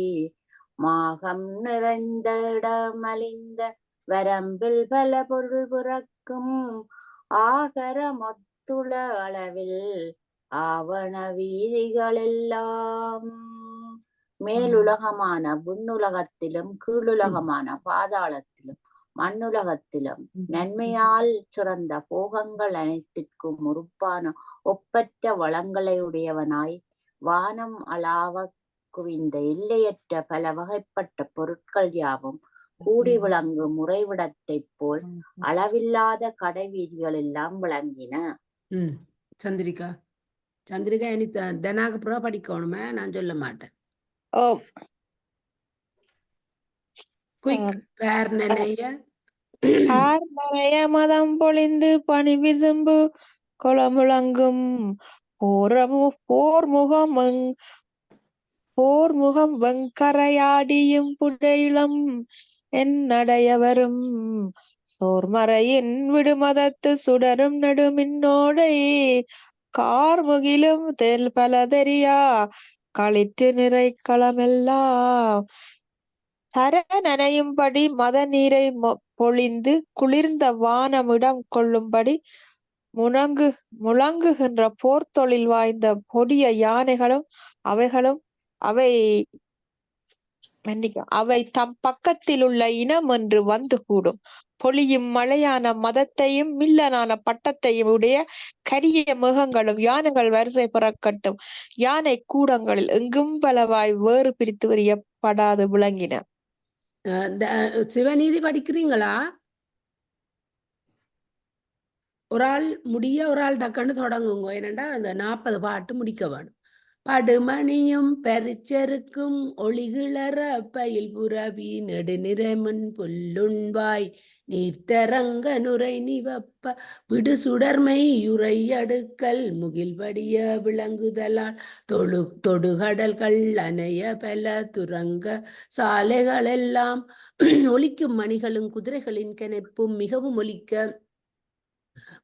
மாகம் நிறைந்த இடமலிந்த வரம்பில் பல பொருள் பிறக்கும் ஆகர மொத்துள அளவில் ஆவண வீதிகளெல்லாம். மேலுலகமான விண்ணுலகத்திலும் கீழுலகமான பாதாளத்திலும் மண்ணுலகத்திலும் நன்மையால் சிறந்த போகங்கள் அனைத்திற்கும் உறுப்பான ஒப்பற்ற வளங்களை உடையவனாய் வானம் அளாவ குவிந்த எல்லையற்ற பல வகைப்பட்ட பொருட்கள் யாவும் கூடி விளங்கும் முறைவிடத்தை போல் அளவில்லாத கடை வீதிகள் எல்லாம் விளங்கின. சந்திரிகா சந்திரிகா இனி தனாக புறா படிக்கணுமே, நான் சொல்ல மாட்டேன். மதம் பொழிந்து பணி விசும்பு கொளமுழங்கும் போர் முகம் வெங்கரையாடியும் புடையிலம் என்னடையவரும் சோர்மறையின் விடுமதத்து சுடரும் நெடுமின்னோடை கார்முகிலும் தெல் பல தெரியா களிற்று நிறை களமெல்லாம் தர நனையும்படி மத நீரை பொழிந்து குளிர்ந்த வானமிடம் கொள்ளும்படி முழங்குகின்ற போர்த்தொழில் வாய்ந்த பொடிய யானைகளும் அவை தம் பக்கத்தில் உள்ள இனம் என்று வந்து கூடும். பொழியும் மழையான மதத்தையும் மில்லனான பட்டத்தையும் உடைய கரிய மிருகங்களும் யானைகள் வரிசை புறக்கட்டும் யானை கூடங்களில் எங்கும் பலவாய் வேறு பிரித்து எறியப்படாது விளங்கின. சிவநீதி படிக்கிறீங்களா? ஒரு ஆள் முடிய ஒரு ஆள் டக்குன்னு தொடங்குங்க. ஏனண்டா அந்த 40 பாட்டு முடிக்க வேணும். படுமணியும் பரிச்சருக்கும் ஒளிகிளற பயில் புறவி நெடுநிறமன் புல்லுண்பாய் நீர்த்தரங்க நுரை நிவப்ப விடு சுடர்மை யுரை அடுக்கல் முகில்படிய விளங்குதலால் தொடுகடல்கள் அணைய பல துரங்க சாலைகளெல்லாம் ஒலிக்கும் மணிகளும் குதிரைகளின் கனைப்பும் மிகவும் ஒலிக்க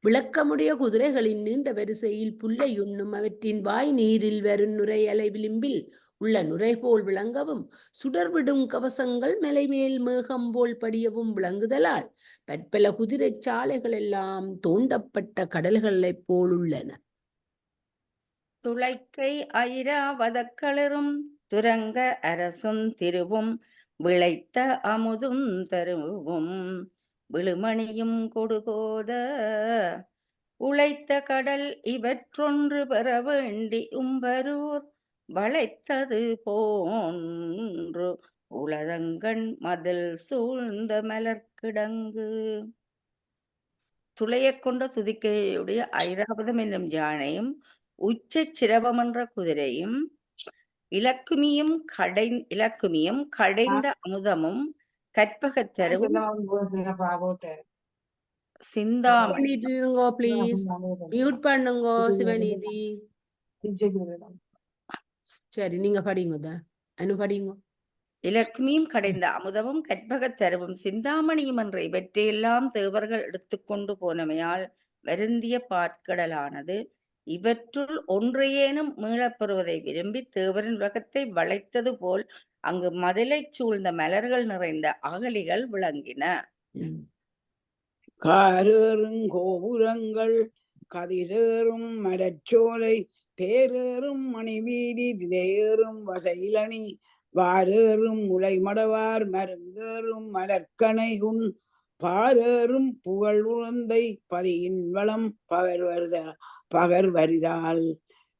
விளக்கமுடைய குதிரைகளின் நீண்ட வரிசையில் புல்லை உண்ணும் அவற்றின் வாய் நீரில் வரும் நுரையலை விளிம்பில் உள்ள நுரை போல் விளங்கவும் சுடர்விடும் கவசங்கள் மலைமேல் மேகம் போல் படியவும் விளங்குதலால் பற்பல குதிரை சாலைகள் எல்லாம் தோண்டப்பட்ட கடல்களைப் போல் உள்ளன. துளைக்கை ஐராவதக்களிரும் துரங்க அரசும் திருவும் விளைத்த அமுதும் தருவும் விழுமணியும் கொடுபோத உழைத்த கடல் இவற்றொன்று பெற வேண்டி உம்பரூர் வளைத்தது போன்று உளதங்கண் மதில் சூழ்ந்த மலர்க்கிடங்கு. துளையக் கொண்ட துதிக்கையுடைய ஐராவதம் என்னும் யானையும் உச்சச் சிரவம் என்ற குதிரையும் இலக்குமியும் கடைந்த அமுதமும் கற்பகத்தரும் சிந்தாமணி பண்ணிட்டுருங்கோ ப்ளீஸ். மியூட் பண்ணுங்கோ சிவநீதி. சரி நீங்க படிங்க அனு படிங்க. இலக்குமியும் கடைந்த அமுதமும் கற்பகத்தருவும் சிந்தாமணியும் என்ற இவற்றையெல்லாம் தேவர்கள் எடுத்துக்கொண்டு போனமையால் வருந்திய பாற்கடலானது இவற்றுள் ஒன்றையேனும் மீளப்பெறுவதை விரும்பி தேவரின் உலகத்தை வளைத்தது போல் அங்கு மதிலைச் சூழ்ந்த மலர்கள் நிறைந்த அகழிகள் விளங்கின. காரேறும் கோபுரங்கள் கதிரேறும் மரச்சோலை தேரேறும் மணிவீதி திதையேறும் வசையிலணி வாரேறும் முளைமடவார் மருந்தேறும் மலர்க்கணை உன் பாரேறும் புகழ் உழந்தை பதியின் வளம் பகர் வரிதால்.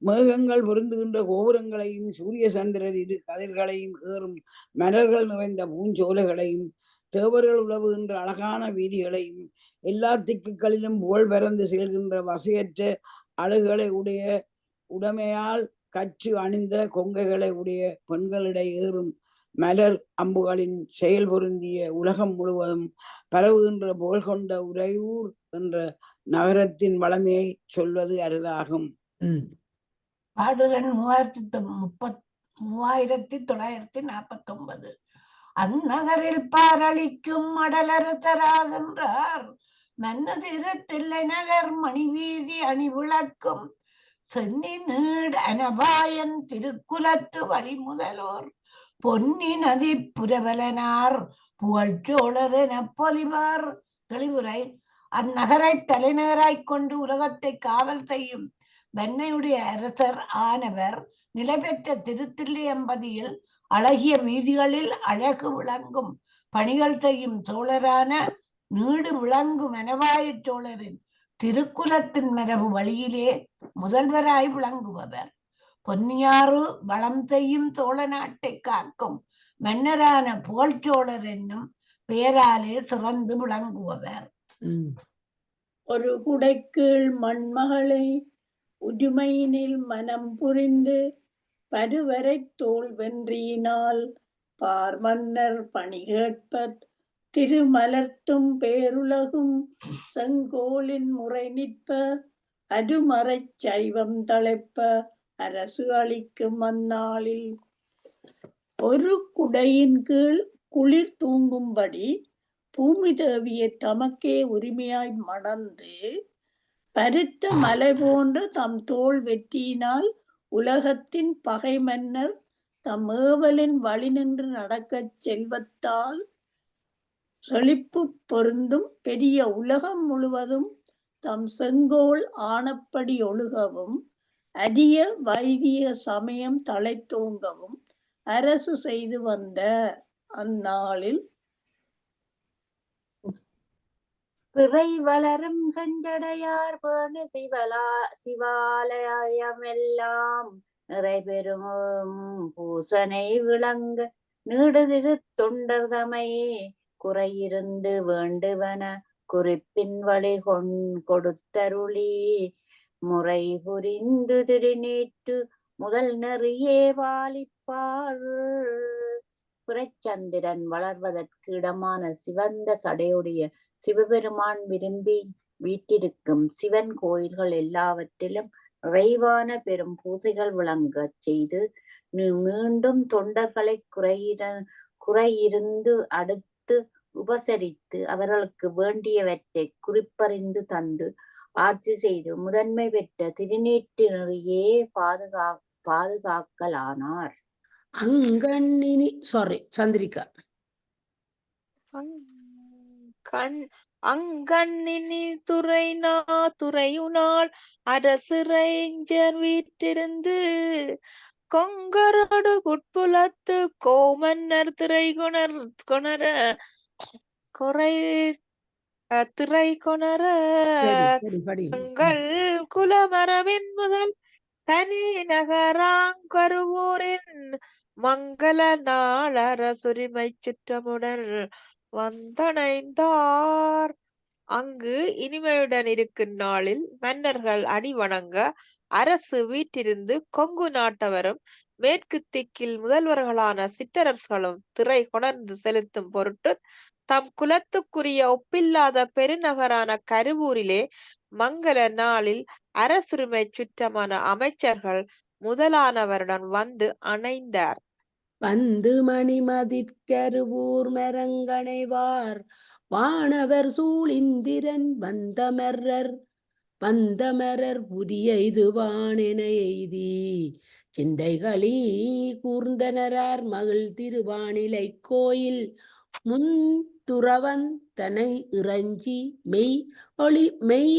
மேகங்கள் பொருந்துகின்ற கோபுரங்களையும் சூரிய சந்திரர் இரு கதிர்களையும் ஏறும் மலர்கள் நிறைந்த பூஞ்சோலைகளையும் தேவர்கள் உழவுகின்ற அழகான வீதிகளையும் எல்லா திக்குகளிலும் புகழ் பறந்து செல்கின்ற வசையற்ற அழகுகளை உடைய உடமையால் கச்சு அணிந்த கொங்கைகளை உடைய பெண்களிடை ஏறும் மலர் அம்புகளின் செயல் பொருந்திய உலகம் முழுவதும் பரவுகின்ற புகழ் கொண்ட உறையூர் என்ற நகரத்தின் வளமையை சொல்வது அரிதாகும். பாடுரன் 3949. அந்நகரில் பாரளிக்கும் அடலறுத்தராகின்றார் மன்னதிருத்தில்லை நகர் மணிவீதி அணிவிளக்கும் சென்னி நீடு அனபாயன் திருக்குலத்து வழி முதலோர் பொன்னி நதி புரவலனார் புகழ்ச்சோழர் என பொலிவார். தெளிவுரை. அந்நகரை தலைநகராய்க் கொண்டு உலகத்தை காவல் செய்யும் வெண்ணையுடைய அரசர் ஆனவர் நிலை பெற்ற திருத்தில்லையம்பதியில் அழகிய வீதிகளில் அழகு விளங்கும் பணிகள் செய்யும் சோழரான நீடு விளங்கும் மனவாயச் சோழரின் திருக்குலத்தின் மரபு வழியிலே முதல்வராய் விளங்குபவர். பொன்னியாறு வளம் செய்யும் சோழ நாட்டை காக்கும் மன்னரான புகழ்ச்சோழர் என்னும் பெயராலே சிறந்து விளங்குபவர். ஒரு குடைக்கீழ் மண்மகளை உரிமையினில் மனம் புரிந்து பருவரை தோல் வென்றியினால் பார் மன்னர் பணி கேட்பர் திருமலர்த்தும் பேருலகும் செங்கோலின் முறை நிற்ப அருமறைச் சைவம் தழைப்ப அரசு அளிக்கும் அந்நாளில். ஒரு குடையின் கீழ் குளிர் தூங்கும்படி பூமி தேவியை தமக்கே உரிமையாய் மணந்து பருத்த மலை போன்ற தம் தோல் வெற்றியினால் உலகத்தின் பகை மன்னர் தம் ஏவலின் வழி நின்று நடக்கச் செல்வத்தால் செழிப்பு பொருந்தும் பெரிய உலகம் முழுவதும் தம் செங்கோல் ஆனப்படி ஒழுகவும் அரிய வைதிக சமயம் தழைத்தோங்கவும் அரசு செய்து வந்த அந்நாளில் பிறை வளரும் செஞ்சடையார் பேண சிவாலயமெல்லாம் நிறைபெறும் பூசனை விளங்க நீடுதிரு தொண்டர் தமையே குறையிருந்து வேண்டுவன குறிப்பின் வழி கொடுத்தருளி முறை புரிந்து திருநீற்று முதல் நெறியே வாலிப்பார். புறச்சந்திரன் வளர்வதற்கு இடமான சிவந்த சடையுடைய சிவபெருமான் விரும்பி வீட்டிருக்கும் சிவன் கோயில்கள் எல்லாவற்றிலும் நிறைவான பெரும் பூசைகள் விளங்க செய்து மீண்டும் தொண்டர்களை குறையிருந்து அடுத்து உபசரித்து அவர்களுக்கு வேண்டியவற்றை குறிப்பறிந்து தந்து ஆட்சி செய்து முதன்மை பெற்ற திருநீற்று நெறியே பாதுகாக்கலானார். அங்கண்ணினி சந்திரிகா. அங்கண்ணினி துறையுனால் அரசிறைஞ்சர் வீற்றிருந்து கொங்கரோடு குட்புலத்து கோமன்னர் திரை கொணர தங்கள் குலமரபின் முதல் தனி நகராங்கருவூரின் மங்கள நாள் அரசுரிமை சுற்றமுடன் வந்தணைந்தார். அங்கு இனிமையுடன் இருக்கும் நாளில் மன்னர்கள் அடி வணங்க அரசு வீட்டிருந்து கொங்கு நாட்டவரும் மேற்கு திக்கில் முதல்வர்களான சிற்றரசர்களும் திரை கொணர்ந்து செலுத்தும் பொருட்டு தம் குலத்துக்குரிய ஒப்பில்லாத பெருநகரான கருவூரிலே மங்கள நாளில் அரசுரிமை சுற்றமான அமைச்சர்கள் முதலானவருடன் வந்து அணைந்தார். வந்து மணிமதிற்கருவூர் மரங்கணைவார் வானவர் சூழிந்திரன் வந்தமரர் புரிய இதுவானென எய்தி சிந்தைகளி கூர்ந்தனரார் மகிழ் திருவானிலை கோயில் முன்துறவன் தனை இறைஞ்சி மெய்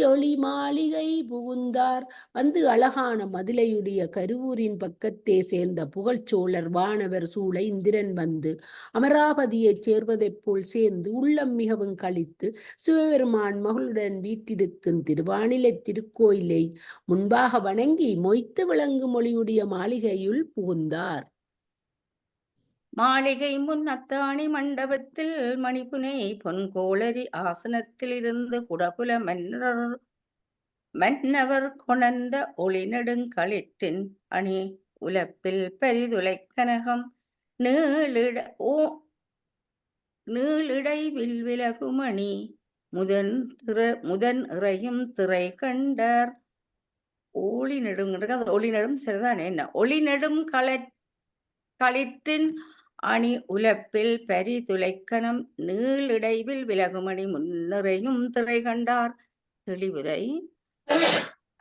ஒளி மாளிகை புகுந்தார். வந்து அழகான மதிலையுடைய கருவூரின் பக்கத்தே சேர்ந்த புகழ்ச்சோழர் வானவர் சூழ இந்திரன் வந்து அமராவதியைச் சேர்வதைப் போல் சேர்ந்து உள்ளம் மிகவும் களித்து சிவபெருமான் மகளுடன் வீட்டிருக்கும் திருவானிலை திருக்கோயிலை முன்பாக வணங்கி மொய்த்து விளங்கும் மொழியுடைய மாளிகையுள் புகுந்தார். மாளிகை முன் அத்தாணி மண்டபத்தில் மணிப்புனை பொன்கோளரி ஆசனத்தில் இருந்து குடபுல மன்னவர் கொணர்ந்த ஒளி நெடுங்களிற்றின் அணி உலப்பில் பரிதுளை கனகம் நீளிடை வில்விலகுமணி முதன் இறையும் திரை கண்டார். ஒளி நெடும் சரிதானே என்ன ஒளி நெடும் களிற்றின் அணி உலப்பில் பரி துளைக்கணம் நீளிடைவில் விலகுமணி முன்னிறையும் திரை கண்டார். தெளிவுரை.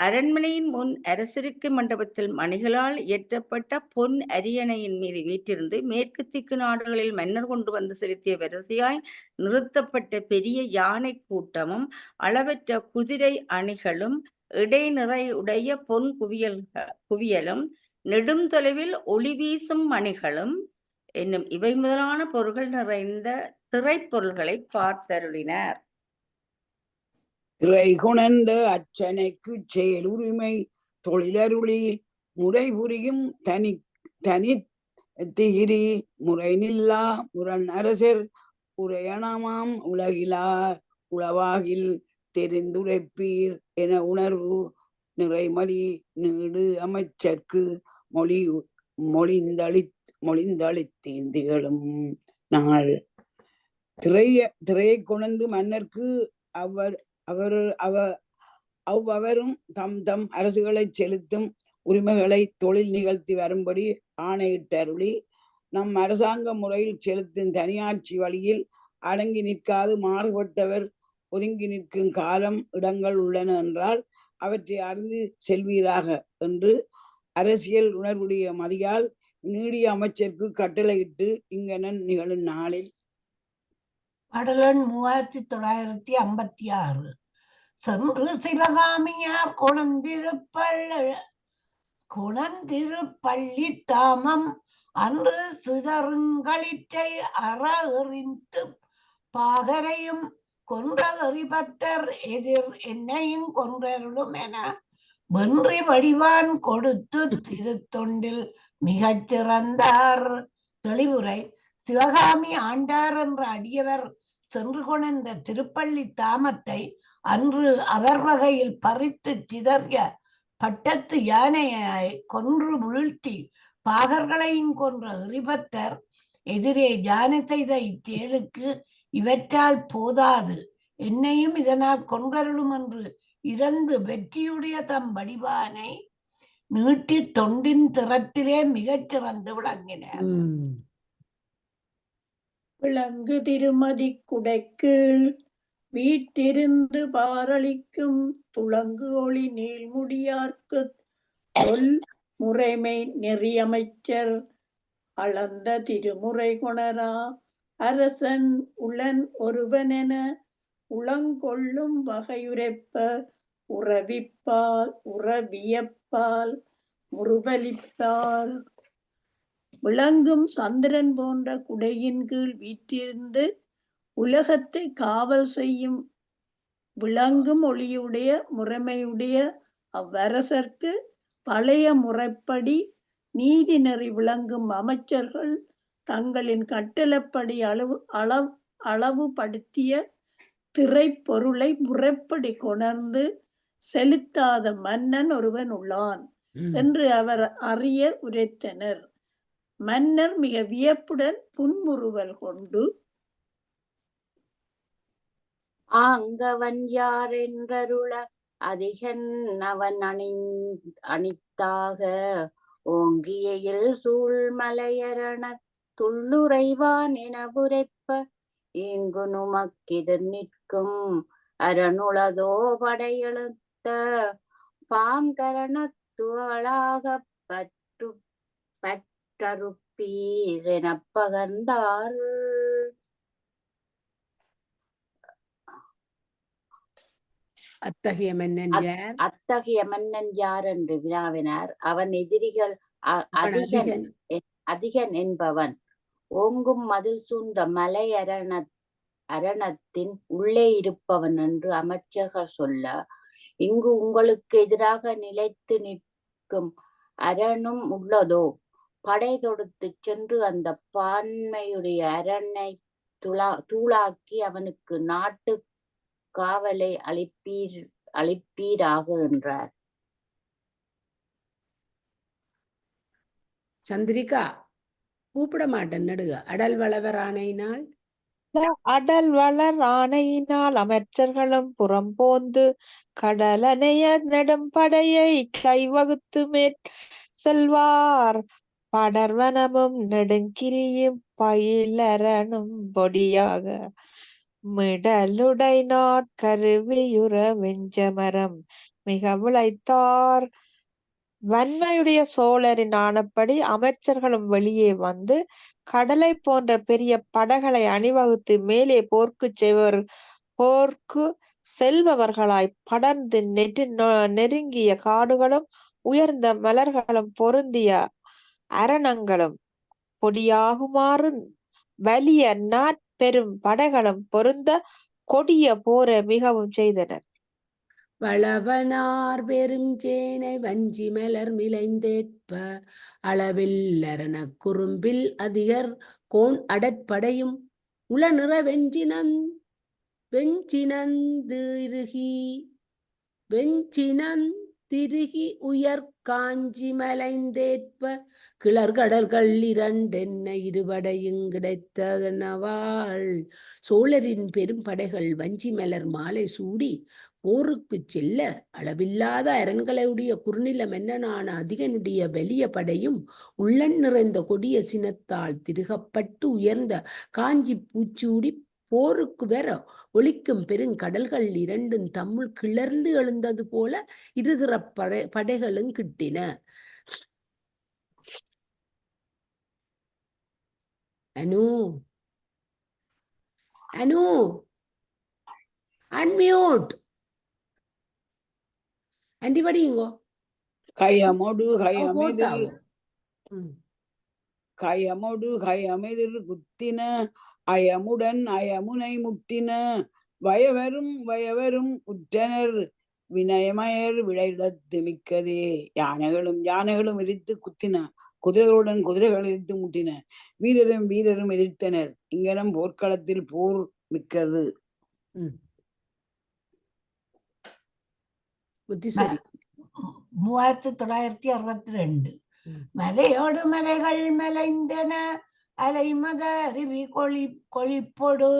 அரண்மனையின் முன் அரசிருக்கு மண்டபத்தில் மணிகளால் இயற்றப்பட்ட பொன் அரியணையின் மீது வீற்றிருந்து மேற்கு திக்கு நாடுகளில் மன்னர் கொண்டு வந்து செலுத்திய வரிசையாய் நிறுத்தப்பட்ட பெரிய யானை கூட்டமும் அளவற்ற குதிரை அணிகளும் இடைநிறை உடைய பொன் குவியலும் நெடும் தொலைவில் ஒளி வீசும் மணிகளும் என்னும் இவை முதலான பொருள்கள் நிறைந்த திரைப்பொருள்களை பார்த்தருளினார். திரை கொணர்ந்த அச்சனைக்கு செயல் உரிமை தொழிலருளி முறை புரியும் தனி திகிரி முறை நில்லா முரண் அரசர் உரையணமாம் உலகிலா உளவாகில் தெரிந்துரைப்பீர் என உணர்வு நிறைமதி நீடு அமைச்சர்க்கு மொழிந்தளித்தேந்திகளும் நாள். திரையை கொணர்ந்து மன்னர்க்கு அவ்வவரும் தம் அரசுகளை செலுத்தும் உரிமைகளை தொழில் நிகழ்த்தி வரும்படி ஆணையிட்டருளி நம் அரசாங்க முறையில் செலுத்தும் தனியாட்சி வழியில் அடங்கி நிற்காது மாறுபட்டவர் ஒதுங்கி நிற்கும் காலம் இடங்கள் உள்ளன என்றால் அவற்றை அறிந்து செல்வீராக என்று அரசியல் உணர்வுடைய மதியால் நீடிய அமைச்சருக்கு கட்டளையிட்டு இங்கனன் நிகழும் நாளில் பாடலன் 3956 சென்று சிவகாமியார் குணந்திருப்பள்ளி தாமம் அன்று சிதறுங்களிற்றை அற எறிந்து பாகரையும் கொன்றறிபத்தர் எதிர் என்னையும் கொன்றருளும் என வென்றி வடிவான் கொடுத்து திருத்தொண்டில் மிகச் சிறந்தார். தெளிவுரை. சிவகாமி ஆண்டார் என்ற அடியவர் சென்று கொணர்ந்த திருப்பள்ளி தாமத்தை அன்று அவர் வகையில் பறித்து சிதறிய பட்டத்து யானையை கொன்று வீழ்த்தி பாகர்களையும் கொன்ற எறிபத்தர் எதிரே யானை செய்த இச்செயலுக்கு இவற்றால் போதாது என்னையும் இதனால் கொன்றருளும் என்று இறந்து வெற்றியுடைய தம் வடிவானை நீட்டி தொண்டின் திறத்திலே மிகச் சிறந்து விளங்கினார். விளங்கு திருமதி குடைக்கீழ் வீட்டிருந்து பாரளிக்கும் துளங்கு ஒளி நீள்முடியார்க்கு சொல் முறைமை நெறியமைச்சர் அளந்த திருமுறை கொணரா அரசன் உளன் ஒருவனென உளங்கொள்ளும் வகையுரைப்ப உறவியப்பால் முறுவலிப்பால் விளங்கும் சந்திரன் போன்ற குடையின் கீழ் வீற்றிருந்து உலகத்தை காவல் செய்யும் விளங்கும் ஒளியுடைய முறைமையுடைய அவ்வரசர்க்கு பழைய முறைப்படி நீதி நெறி விளங்கும் அமைச்சர்கள் தங்களின் கட்டளைப்படி அளவுபடுத்திய திரைப்பொருளை முறைப்படி கொணர்ந்து செலுத்தாத மன்னன் ஒருவன் உள்ளான் என்று அவர் அறிய உரைத்தனர். மன்னர் மிக வியப்புடன் புன்முறுவல் கொண்டு, ஆங்கவன் யார் என்றருள அதிகன் அவன் அணித்தாக ஓங்கியில் சூழ்மலையரண துள்ளுரைவான் என உரைப்ப இங்கு நுமக்கிதிர் நிற்கும் அரணுளதோ படையெழுத்த பாங்கரணத்துகளாக பற்றறுப்பீர் எனப் பகர்ந்தார். அத்தகைய மன்னன் யார்? அத்தகைய மன்னன் யார் என்று வினாவினார். அவன் எதிரிகள் அதிகன் என்பவன் ஓங்கும் மதில் சூழ்ந்த மலை அரணத்தின் உள்ளே இருப்பவன் என்று அமைச்சர்கள் சொல்ல, இங்கு உங்களுக்கு எதிராக நிலைத்து நிற்கும் அரணும் உள்ளதோ? படை தொடுத்து சென்று அந்த பான்மையுடைய அரணை தூளாக்கி அவனுக்கு நாட்டு காவலை அளிப்பீராக என்றார். சந்திரிகா கூப்பிட மாட்டேன் நடுக. அடல் வளவர் ஆணையினால் அடல் வளர் ஆணையினால் அமைச்சர்களும் புறம்போந்து கடலணைய நெடும் படையை கைவகுத்து செல்வார். படர்வனமும் நெடுங்கிரியும் பயிலரணும் பொடியாக மிடலுடை நாட்கருவியுற வெஞ்சமரம் மிக விளைத்தார். வன்மையுடைய சோழரின் ஆணைப்படி அமைச்சர்களும் வெளியே வந்து கடலை போன்ற பெரிய படகளை அணிவகுத்து மேலே போர்க்கு செல்பவர்களாய் படர்ந்து நெருங்கிய காடுகளும் உயர்ந்த மலர்களும் பொருந்திய அரணங்களும் பொடியாகுமாறு வலிய நாற்பெரும் படைகளும் பொருந்த கொடிய போர மிகவும் செய்தனர். வளவனார் பெருஞ்சேனை வஞ்சி மலர் மிளைந்தேற்ப அளவில் அரண குறும்பில் அதிகர் கோன் அடற்படையும் உளநிற வெஞ்சினந்திருகி உயர் காஞ்சி மலைந்தேற்ப கிளர்கடல்கள் இரண்டென்ன இருபடையும் கிடைத்ததனவாள். சோழரின் பெரும் படைகள் வஞ்சி மலர் மாலை சூடி போருக்கு செல்ல அளவில்லாத அரண்களுடைய குறுநில மன்னனான அதிகனுடைய வலிய படையும் உள்ளன் நிறைந்த கொடிய சினத்தால் திருகப்பட்டு உயர்ந்த காஞ்சி பூச்சூடி போருக்கு வர ஒலிக்கும் பெருங்கடல்கள் இரண்டும் தம்முள் கிளர்ந்து எழுந்தது போல இருதிற படைகளும் கிட்டின. அனு அன்மியூட் அண்டிபடிங்கோ கயமொடு கயமெதிர் குத்தின அயமுடன் அயமுனை முட்டின வயவரும் உற்றனர் வினயமயர் விடையிடத்து மிக்கதே. யானைகளும் எதிர்த்து குத்தின, குதிரைகளுடன் குதிரைகள் எதிர்த்து முட்டின, வீரரும் எதிர்த்தனர். இங்கனம் போர்க்களத்தில் போர் மிக்கது. 3962 மலையோடு மலைகள் மலைந்தன அலைமத அருவி கொழிப்பொடு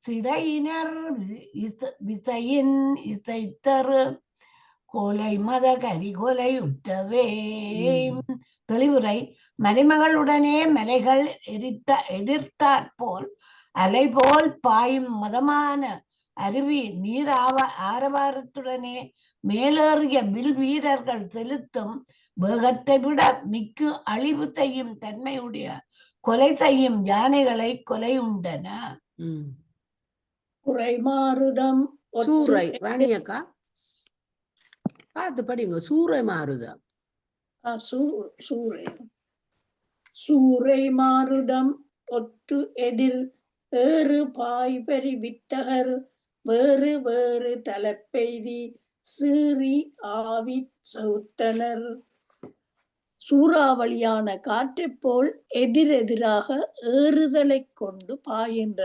சிறையினர் விசையின் இசைத்தரு கொலை மத கரிகொலை உற்றவே. தெளிவுரை: மலைமகளுடனே மலைகள் எதிர்த்தாற்போல் அலை போல் பாயும் மதமான அருவி நீர் ஆரவாரத்துடனே மேலேறிய வில் வீரர்கள் செலுத்தும் வேகத்தை விட மிக்க அழிவு செய்யும் தன்மையுடைய கொலை செய்யும் யானைகளை கொலை உண்டன. குறைமாறுதம் சூறை ராணியக்கா பார்த்து படிங்க. சூறை மாறுதம் சூறை மாறுதம் ஒத்து எதிர் ஏறு பாய்பெறி வித்தகர் வேறு தலைப்பெய்தி சீறி ஆவி சவுத்தனர். சூறாவளியான காற்றைப் போல் எதிரெதிராக ஏறுதலைக் கொண்டு பாயின்ற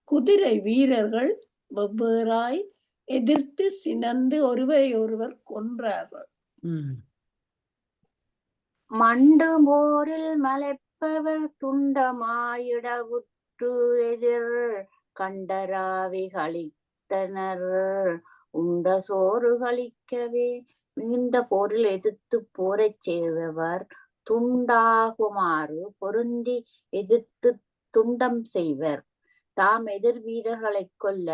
குதிரை வீரர்கள் வெவ்வேறாய் எதிர்த்து சினந்து ஒருவரையொருவர் கொன்றார்கள். மண்டு போரில் மலைப்பவர் துண்டமாயிடவுற்று எதிர் கண்டராவி களித்தனர் உண்ட சோறு களிக்கவே. மிகுந்த போரில் எதிர்த்து போரைச் செய்பவர் துண்டாகுமாறு பொருந்தி எதிர்த்து துண்டம் செய்வர். தாம் எதிர் வீரர்களைக் கொல்ல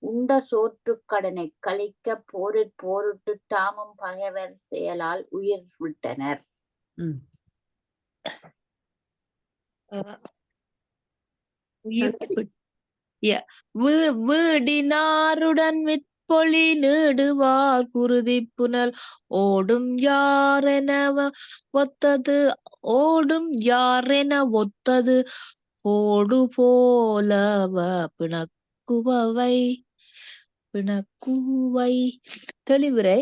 உண்ட சோற்றுக் கடனை கழிக்க போரிற் போரிட்டு தாமும் பகைவர் செயலால் உயிர் விட்டனர். வீடினாருடன் விற்பொலி நீடுவார் குருதி புனல் ஓடும் யாரென ஒத்தது போடு போலவ பிணக்குவை. தெளிவுரை: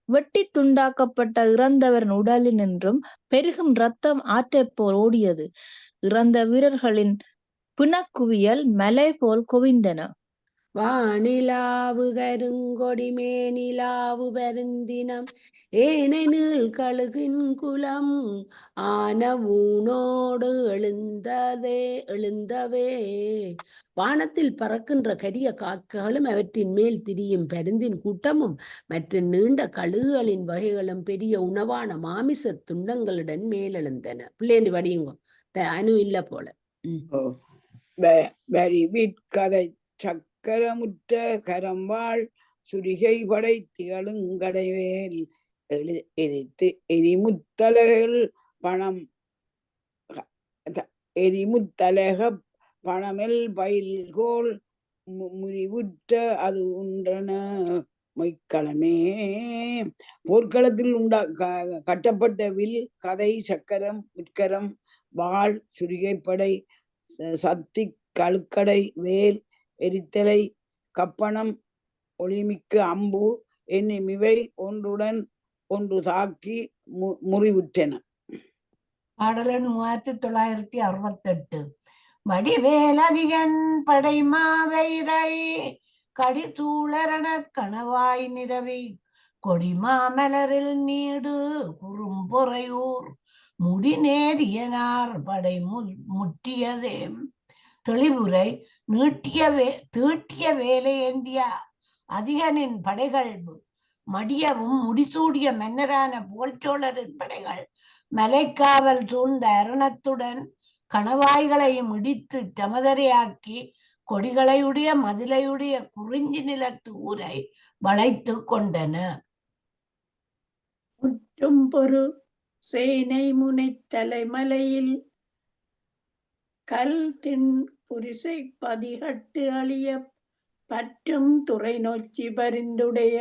வெட்டி துண்டாக்கப்பட்ட இறந்தவரின் உடலினின்றும் பெருகும் இரத்தம் ஆற்றைப் போல் ஓடியது. இறந்த வீரர்களின் பிணக்குவியல் மலை போல் குவிந்தன. வானிலாவு கருங்கொடி மேனிலாவு பெருந்தினம் ஏனை நீள் கழுகின் குலம் ஆன ஊனோடு எழுந்தவே. வானத்தில் பறக்கின்ற கரிய காக்கைகளும் அவற்றின் மேல் திரியும் பருந்தின் கூட்டமும் மற்றும் நீண்ட கழுகுகளின் வகைகளும் பெரிய உணவான மாமிச துண்டங்களுடன் மேலெழுந்தன. பிள்ளைன்னு படியுங்க, அனு இல்ல போல. கதை சக்கரமுற்ற கரம்பாள் சுரிகை படை திகழுங்கடைவேல் எரித்து எரிமுத்தலக பணமெல் பயில்கோள் முறிவுற்ற அது உண்டன மொய்க்களமே. போர்க்களத்தில் கட்டப்பட்ட வில், கதை, சக்கரம், முற்கரம், வாள், சுரிகைப்படை, சத்தி, கழுக்கடை, வேல், எரித்தலை, கப்பணம், ஒளிமிக்க அம்பு என்னுமிவை ஒன்றுடன் ஒன்று தாக்கி முறிவுற்றன. பாடலன் 3968. வடிவேலதிகன் படை மாவைரை கடிதூளரண கணவாய் நிரவி கொடிமாமலரில் நீடு குறும்பொறையூர் முடிநேரியனார் படை முற்றியதே. தெளிவுரை: தீட்டிய வேலை ஏந்திய அதிகனின் படைகள் மடியவும் முடிசூடிய மன்னரான புகழ்ச்சோழரின் படைகள் மலைக்காவல் சூழ்ந்த அரணத்துடன் கணவாய்களையும் இடித்து தமதரையாக்கி கொடிகளையுடைய மதிலையுடைய குறிஞ்சி நிலத்து ஊரை வளைத்து கொண்டன. முற்றும் பொரு சேனை முனை தலைமலையில் கல் தின் புரிசை பதிகட்டு அழிய பற்றும் துறை நோச்சி பரிந்துடைய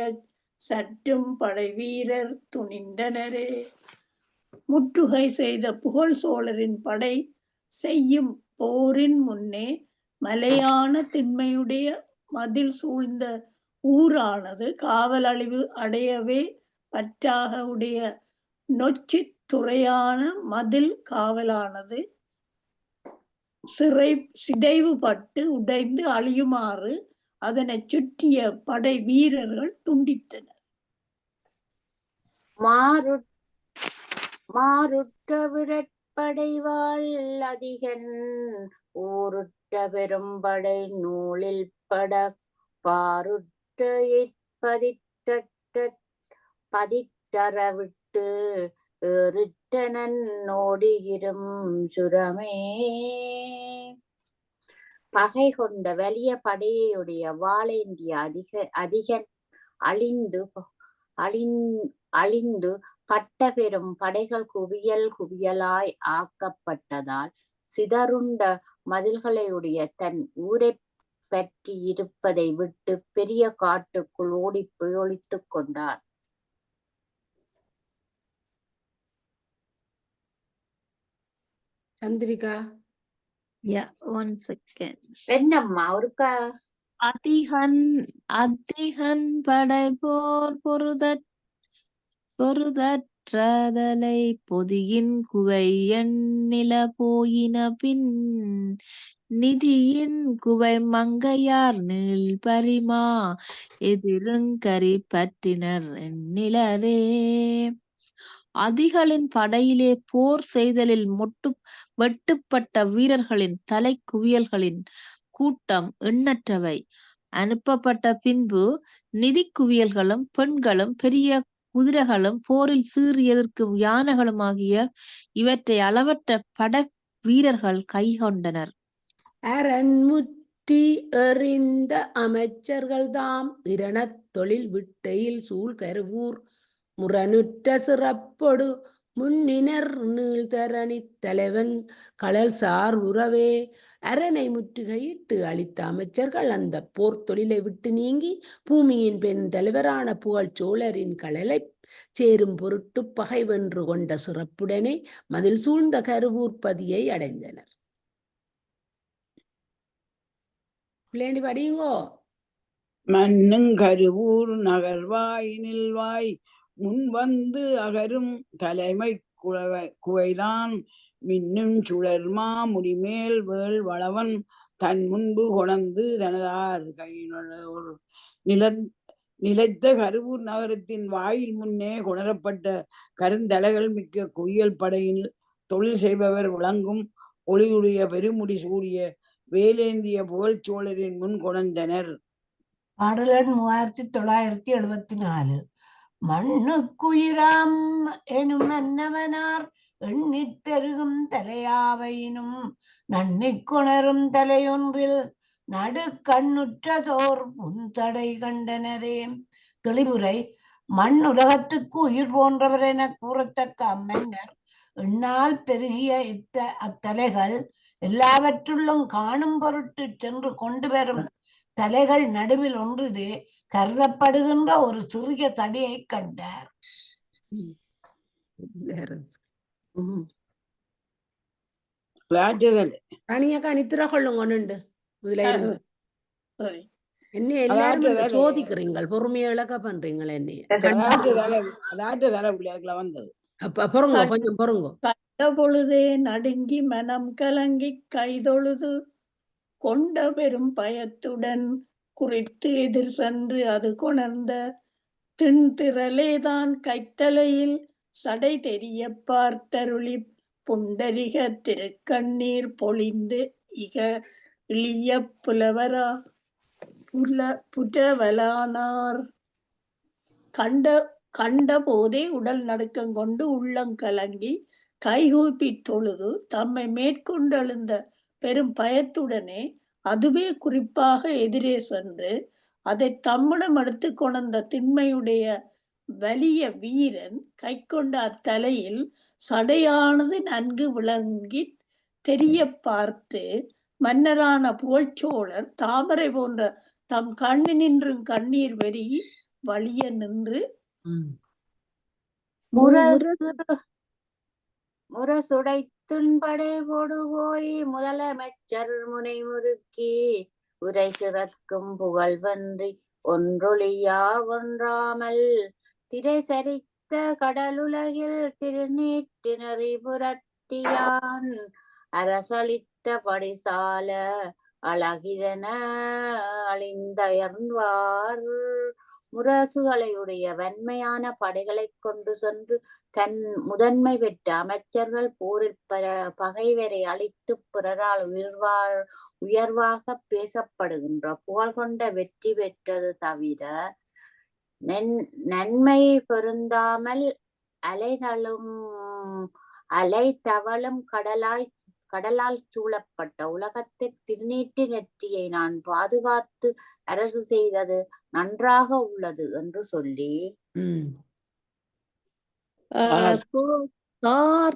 சற்றும் படை வீரர் துணிந்தனரே. முற்றுகை செய்த புகழ் சோழரின் படை செய்யும் போரின் முன்னே மலையான திண்மையுடைய மதில் சூழ்ந்த ஊரானது காவல் அழிவு அடையவே பற்றாக உடைய நொச்சி துறையான மதில் காவலானது சிதைவுபட்டு உடைந்து அழியுமாறு அதனை சுற்றிய படை வீரர்கள் துண்டித்தனர். மாறுற்ற விரட்படைவாள் அதிகன் ஊருற்ற பெரும்படை நூலில் பட பாருற்ற பதித்தரவிட்டு ஏறிட்டனன் நோடியிரும் சுரமே. பகை கொண்ட வலிய படையுடைய வாளேந்திய அதிகன் அழிந்து பட்ட பெரும் படைகள் குவியலாய் ஆக்கப்பட்டதால் சிதறுண்ட மதில்களையுடைய தன் ஊரை பற்றி இருப்பதை விட்டு பெரிய காட்டுக்குள் ஓடிப்போய் ஒளித்துக் கொண்டான். Chandrika, one second. என்னம்மா ஒருக்கா அதிகன் படை போர் பொருதற்றதலை பொதியின் குவை எண்ணில போயின பின் நிதியின் குவை மங்கையார் நீள் பரிமா எதிருங்கரி பற்றினர் எண்ணிலரே. அதிகளின் படையிலே போர் செய்தலில் வெட்டுப்பட்ட வீரர்களின் தலைக்குவியல்களின் கூட்டம் எண்ணற்றவை. அனுப்பப்பட்ட பின்பு நிதி குவியல்களும் பெண்களும் பெரிய குதிரைகளும் போரில் சீறி எதிர்க்கும் யானைகளும் ஆகிய இவற்றை அளவற்ற பட வீரர்கள் கைக்கொண்டனர். அரண்முற்றி எறிந்த அமைச்சர்கள் தாம் இரணத் தொழில் விட்டையில் சூழ் கருவூர் முரணுற்ற சிறப்பொடு முன்னினர் நீள்தரணி தலைவன் கடல் சார் உறவே. அரணை முற்றுகையிட்டு அளித்த அமைச்சர்கள் அந்த போர் தொழிலை விட்டு நீங்கி பூமியின் பெண் தலைவரான புகழ் சோழரின் கடலை சேரும் பொருட்டு பகை வென்று கொண்ட சிறப்புடனே மதில் சூழ்ந்த கருவூர்பதியை அடைந்தனர். பிள்ளைண்டி படியுங்கோ. மண்ணுங்கருவூர் நகர்வாயினில்வாய் முன்வந்து அகரும் தலைமை குவைதான் மின்னும் சுழர்மா முடிமேல் வேள் வளவன் தன் முன்பு கொணர்ந்து தனதார் கையினோர் நிலைத்த கருவூர் நகரத்தின் வாயில் முன்னே கொணரப்பட்ட கருந்தலைகள் மிக்க குயியல் படையில் தொழில் செய்பவர் விளங்கும் ஒளியுடைய பெருமுடி சூடிய வேலேந்திய புகழ் சோழரின் முன் கொணர்ந்தனர். பாடலன் 3974. மண்ணுக்குயிராம் எனும் மன்னவனார் எண்ணிற் பெருகும் தலையாவையினும் நன்னிக் கொணரும் தலையொன்றில் நடு கண்ணுற்றதோர் முன்தடை கண்டனரே. தெளிவுரை: மண்ணுலகத்துக்கு உயிர் போன்றவர் என கூறத்தக்க அம்மன்னர் என்னால் பெருகிய அத்தலைகள் எல்லாவற்றுள்ளும் காணும் பொருட்டு சென்று கொண்டு வரும் தலைகள் நடுவில் ஒன்றிலே கருதப்படுகின்ற ஒரு சிறிய தடியை கண்டார். ராணியக்கா நித்திர கொள்ளுங்க. என்ன எல்லாரும் சோதிக்கிறீங்க, பொறுமையை இழக்க பண்றீங்களா? வந்தது அப்ப பொறுங்க, கொஞ்சம் பொறுங்க. கண்ட பொழுதே நடுங்கி மனம் கலங்கி கைதொழுது கொண்ட பெரும் பயத்துடன் குறித்து எதிர் சென்று அது கொணர்ந்த திண்திரலேதான் கைத்தலையில் சடை தெரிய பார்த்தருளி புண்டரிக திருக்கண்ணீர் பொழிந்து இக இளிய புலவலானார். கண்ட போதே உடல் நடுக்கம் கொண்டு உள்ளங்கலங்கி கைகூப்பி தொழுது தம்மை மேற்கொண்டெழுந்த பெரும் பயத்துடனே அதுவே குறிப்பாக எதிரே சென்று அதை தம்மிடம் எடுத்து கொண்ட திண்மையுடைய வலிய வீரன் கை கொண்ட அத்தலையில் சடையானது நன்கு விளங்கி தெரிய பார்த்து மன்னரான புகழ்ச்சோழர் தாமரை போன்ற தம் கண்ணு நின்றும் கண்ணீர் பெருகி வலிய நின்று முரசுடை துன்படை போடுவோய் முதலமைச்சர் முனை முறுக்கி உரை சிறக்கும் புகழ்வன்றி ஒன்றொழியா ஒன்றாமல் திரை சரித்த கடலுலகில் திருநீட்டு நெறிபுரத்தியான் அரசளித்த படிசால அழகிதன அழிந்தயர்வார். முரசுகளையுடைய வன்மையான படைகளை கொண்டு சென்று தன் முதன்மை பெற்ற அமைச்சர்கள் போரில் பகைவரை அழித்து பிறரால் உயர்வாக பேசப்படுகின்ற புகழ் கொண்ட வெற்றி பெற்றது தவிர நன்மை பொருந்தாமல் அலை தவளும் கடலால் சூழப்பட்ட உலகத்தை திருநீட்டு நெற்றியை நான் பாதுகாத்து அரசு செய்தது நன்றாக உள்ளது என்று சொல்லி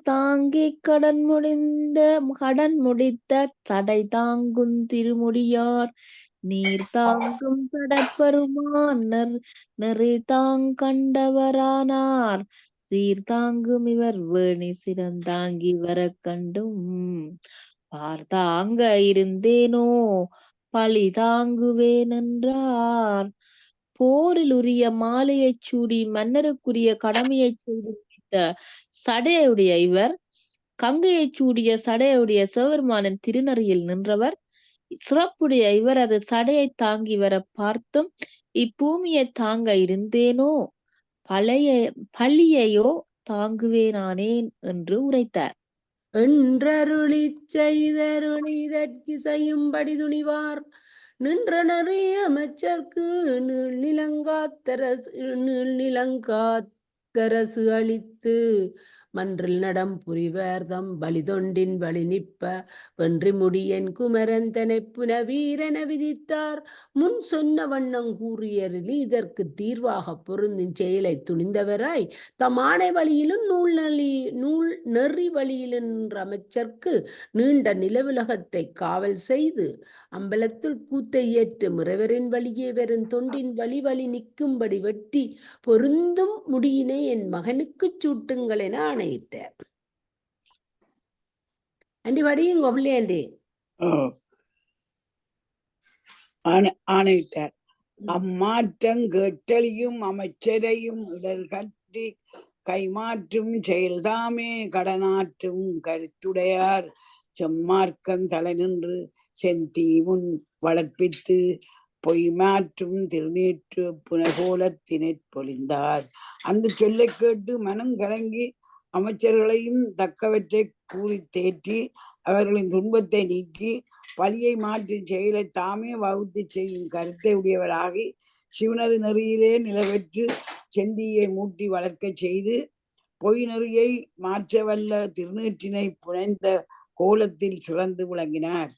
தாங்கி கடன் முடித்த தடை தாங்கும் திருமுடியார் நீர் தாங்கும் கடற்பெருமான் நெறி தாங்கண்டவரானார் சீர்தாங்கும் இவர் வேணி சிறந்தாங்கி வர கண்டும் பார்த்தாங்க இருந்தேனோ பழி தாங்குவேன் என்றார். போரில் உரிய மாலையைச் சூடி மன்னருக்குரிய கடமையைச் செய்து முடித்த சடையுடைய இவர், கங்கையைச் சூடிய சடையுடைய சிவபெருமானின் திருநறியில் நின்றவர். சிறப்புடைய இவரது சடையை தாங்கி வர பார்த்தும் இப்பூமியை தாங்க இருந்தேனோ, பழியையோ தாங்குவேனானேன் என்று உரைத்தார். என்றருளிச் செய்தருளிதற்கு செய்யும்படி துணிவார் நின்ற நிறைய அமைச்சர்க்கு நீள்நிலங்காத்தரசு அளித்து மன்றில் நடம் புரிவர்தம் வழி தொண்டின் வழி நிற்ப வென்றி முடியன் குமரன் தனை புன வீரன விதித்தார். முன் சொன்ன வண்ணம் கூறியரில் இதற்கு தீர்வாக பொருந்தும் செயலை துணிந்தவராய் தம் ஆணை வழியிலும் நூல் நெறி வழியிலும் நின்ற அமைச்சர்க்கு நீண்ட நிலவுலகத்தை காவல் செய்து அம்பலத்தில் கூத்தை ஏற்று முறைவரின் வழியே வரும் தொண்டின் வழி நிற்கும்படி வெட்டி பொருந்தும் முடியினை என் மகனுக்குச் சூட்டுங்கள் என ஆணையிட்டார். அண்டி வடியும் கொபிள்ளையாண்டி ஆணையிட்டார். அம்மாற்றம் கேட்டலியும் அமைச்சரையும் இடர் கட்டி கைமாற்றும் செயல்தாமே கடனாற்றும் கருத்துடையார் செம்மார்க்கம் தலை நின்று செந்தி முன் வளர்ப்பித்து பொய் மாற்றும் திருநீற்று புனகோலத்தினைப் பொழிந்தார். அந்த சொல்லை கேட்டு மனம் கலங்கி அமைச்சர்களையும் தக்கவற்றை கூறி தேற்றி அவர்களின் துன்பத்தை நீக்கி பழியை மாற்றும் செயலை தாமே வகுத்து செய்யும் கருத்தை உடையவராகி சிவனது நெறியிலே நிலவெற்று செந்தியை மூட்டி வளர்க்க செய்து பொய் நெறியை மாற்றவல்ல திருநீற்றினை புனைந்த கோலத்தில் சிறந்து விளங்கினார்.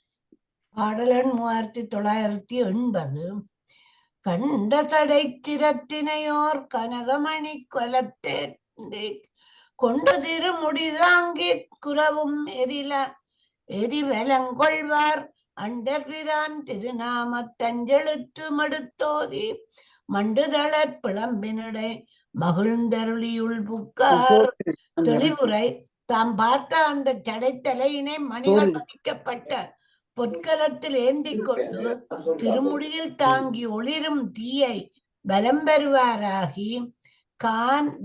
பாடலன் 3980. கண்ட தடை திறத்தினையோர் கனகமணி கொலத்தேர்ந்து கொண்டு திருமுடி தாங்கி குறவும் எரிவலங்கொள்வார் அண்டர்பிரான் திருநாமத்தஞ்செழுத்து மடுத்தோதி மண்டுதளர் பிளம்பினடை மகிழ்ந்தருளியுள் புக்கார். தெளிவுரை: தாம் பார்த்த அந்த சடைத்தலையினை மணிகள் பதிக்கப்பட்ட பொற்களத்தில் ஏந்தி கொண்டு திருமுடியில் தாங்கி ஒளிரும் தீயை பலம் பெறுவாராகி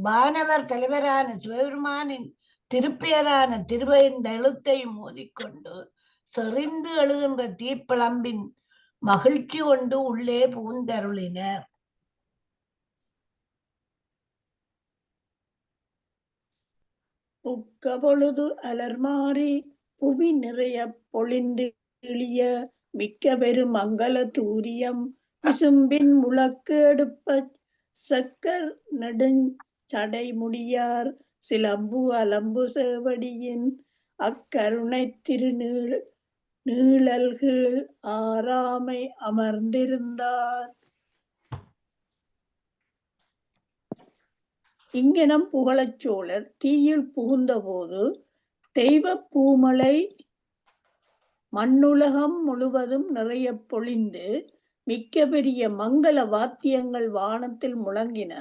வானவர் தலைவரான சிவபெருமானின் திருப்பெயரான திருவந்த எழுத்தையும் மோதிக்கொண்டு செறிந்து எழுகின்ற தீப்பிளம்பின் மகிழ்ச்சி கொண்டு உள்ளே பூந்தருளினர். புக்க பொழுது அலர்மாறி புவி நிறைய பொழிந்து இழிய மிக்க பெரும் மங்கள தூரியம் விசும்பின் முழக்கு எடுப்ப சக்கர் நெடுஞ்சடை முடியார் சிலம்பு அலம்பு சேவடியின் அக்கருணை நீழல்கள் ஆறாமை அமர்ந்திருந்தார். இங்கனம் புகழச் சோழர் தீயில் புகுந்த போது தெய்வ பூமலை மண்ணுலகம் முழுவதும் நிறைய பொழிந்து மிக்க பெரிய மங்கள வாத்தியங்கள் வானத்தில் முழங்கின.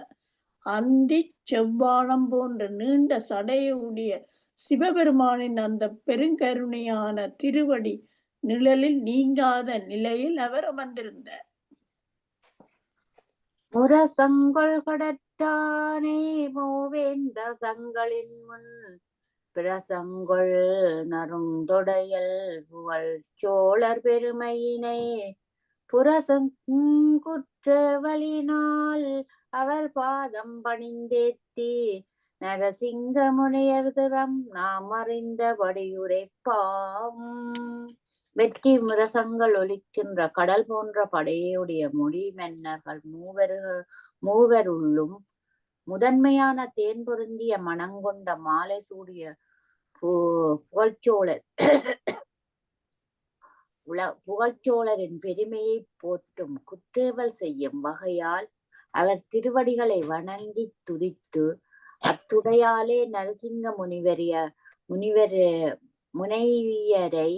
அந்தி செவ்வானம் போன்ற நீண்ட சடையுடைய சிவபெருமானின் அந்த பெருங்கருணையான திருவடி நிழலில் நீங்காத நிலையில் அவர் அமர்ந்திருந்தார். முரசங்கொள் கடற்றானே மூவேந்த சங்களின் முன் பிரசங்கொள் நருந்தொடையல் புகழ் சோழர் பெருமையினை புரசங்குற்றவலினால் அவர் பாதம் பணிந்தேத்தி நரசிங்க முனையர்திறம் நாம் அறிந்தபடி உரைப்பாம். வெற்றி முரசங்கள் ஒலிக்கின்ற கடல் போன்ற படையுடைய மொழி மன்னர்கள் மூவருள்ளும் முதன்மையான தேன் பொருந்திய மனங்கொண்ட மாலை சூடிய புகழ்ச்சோழரின் பெருமையை போற்றும் குற்றேவல் செய்யும் வகையால் அவர் திருவடிகளை வணங்கி துதித்து அத்துடையாலே நரசிங்க முனைவியரை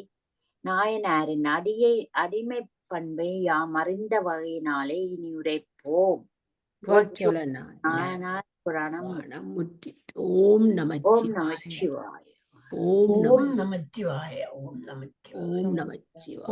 நாயனாரின் அடிமை பண்பை யாம் அறிந்த வகையினாலே இனி உரைப்போம். நாயனார் புராணம். ஓம் நமச்சிவாய. ஓம் நமச்சிவாய. ஓம் நமச்சிவாய. ஓம் நமச்சிவாய.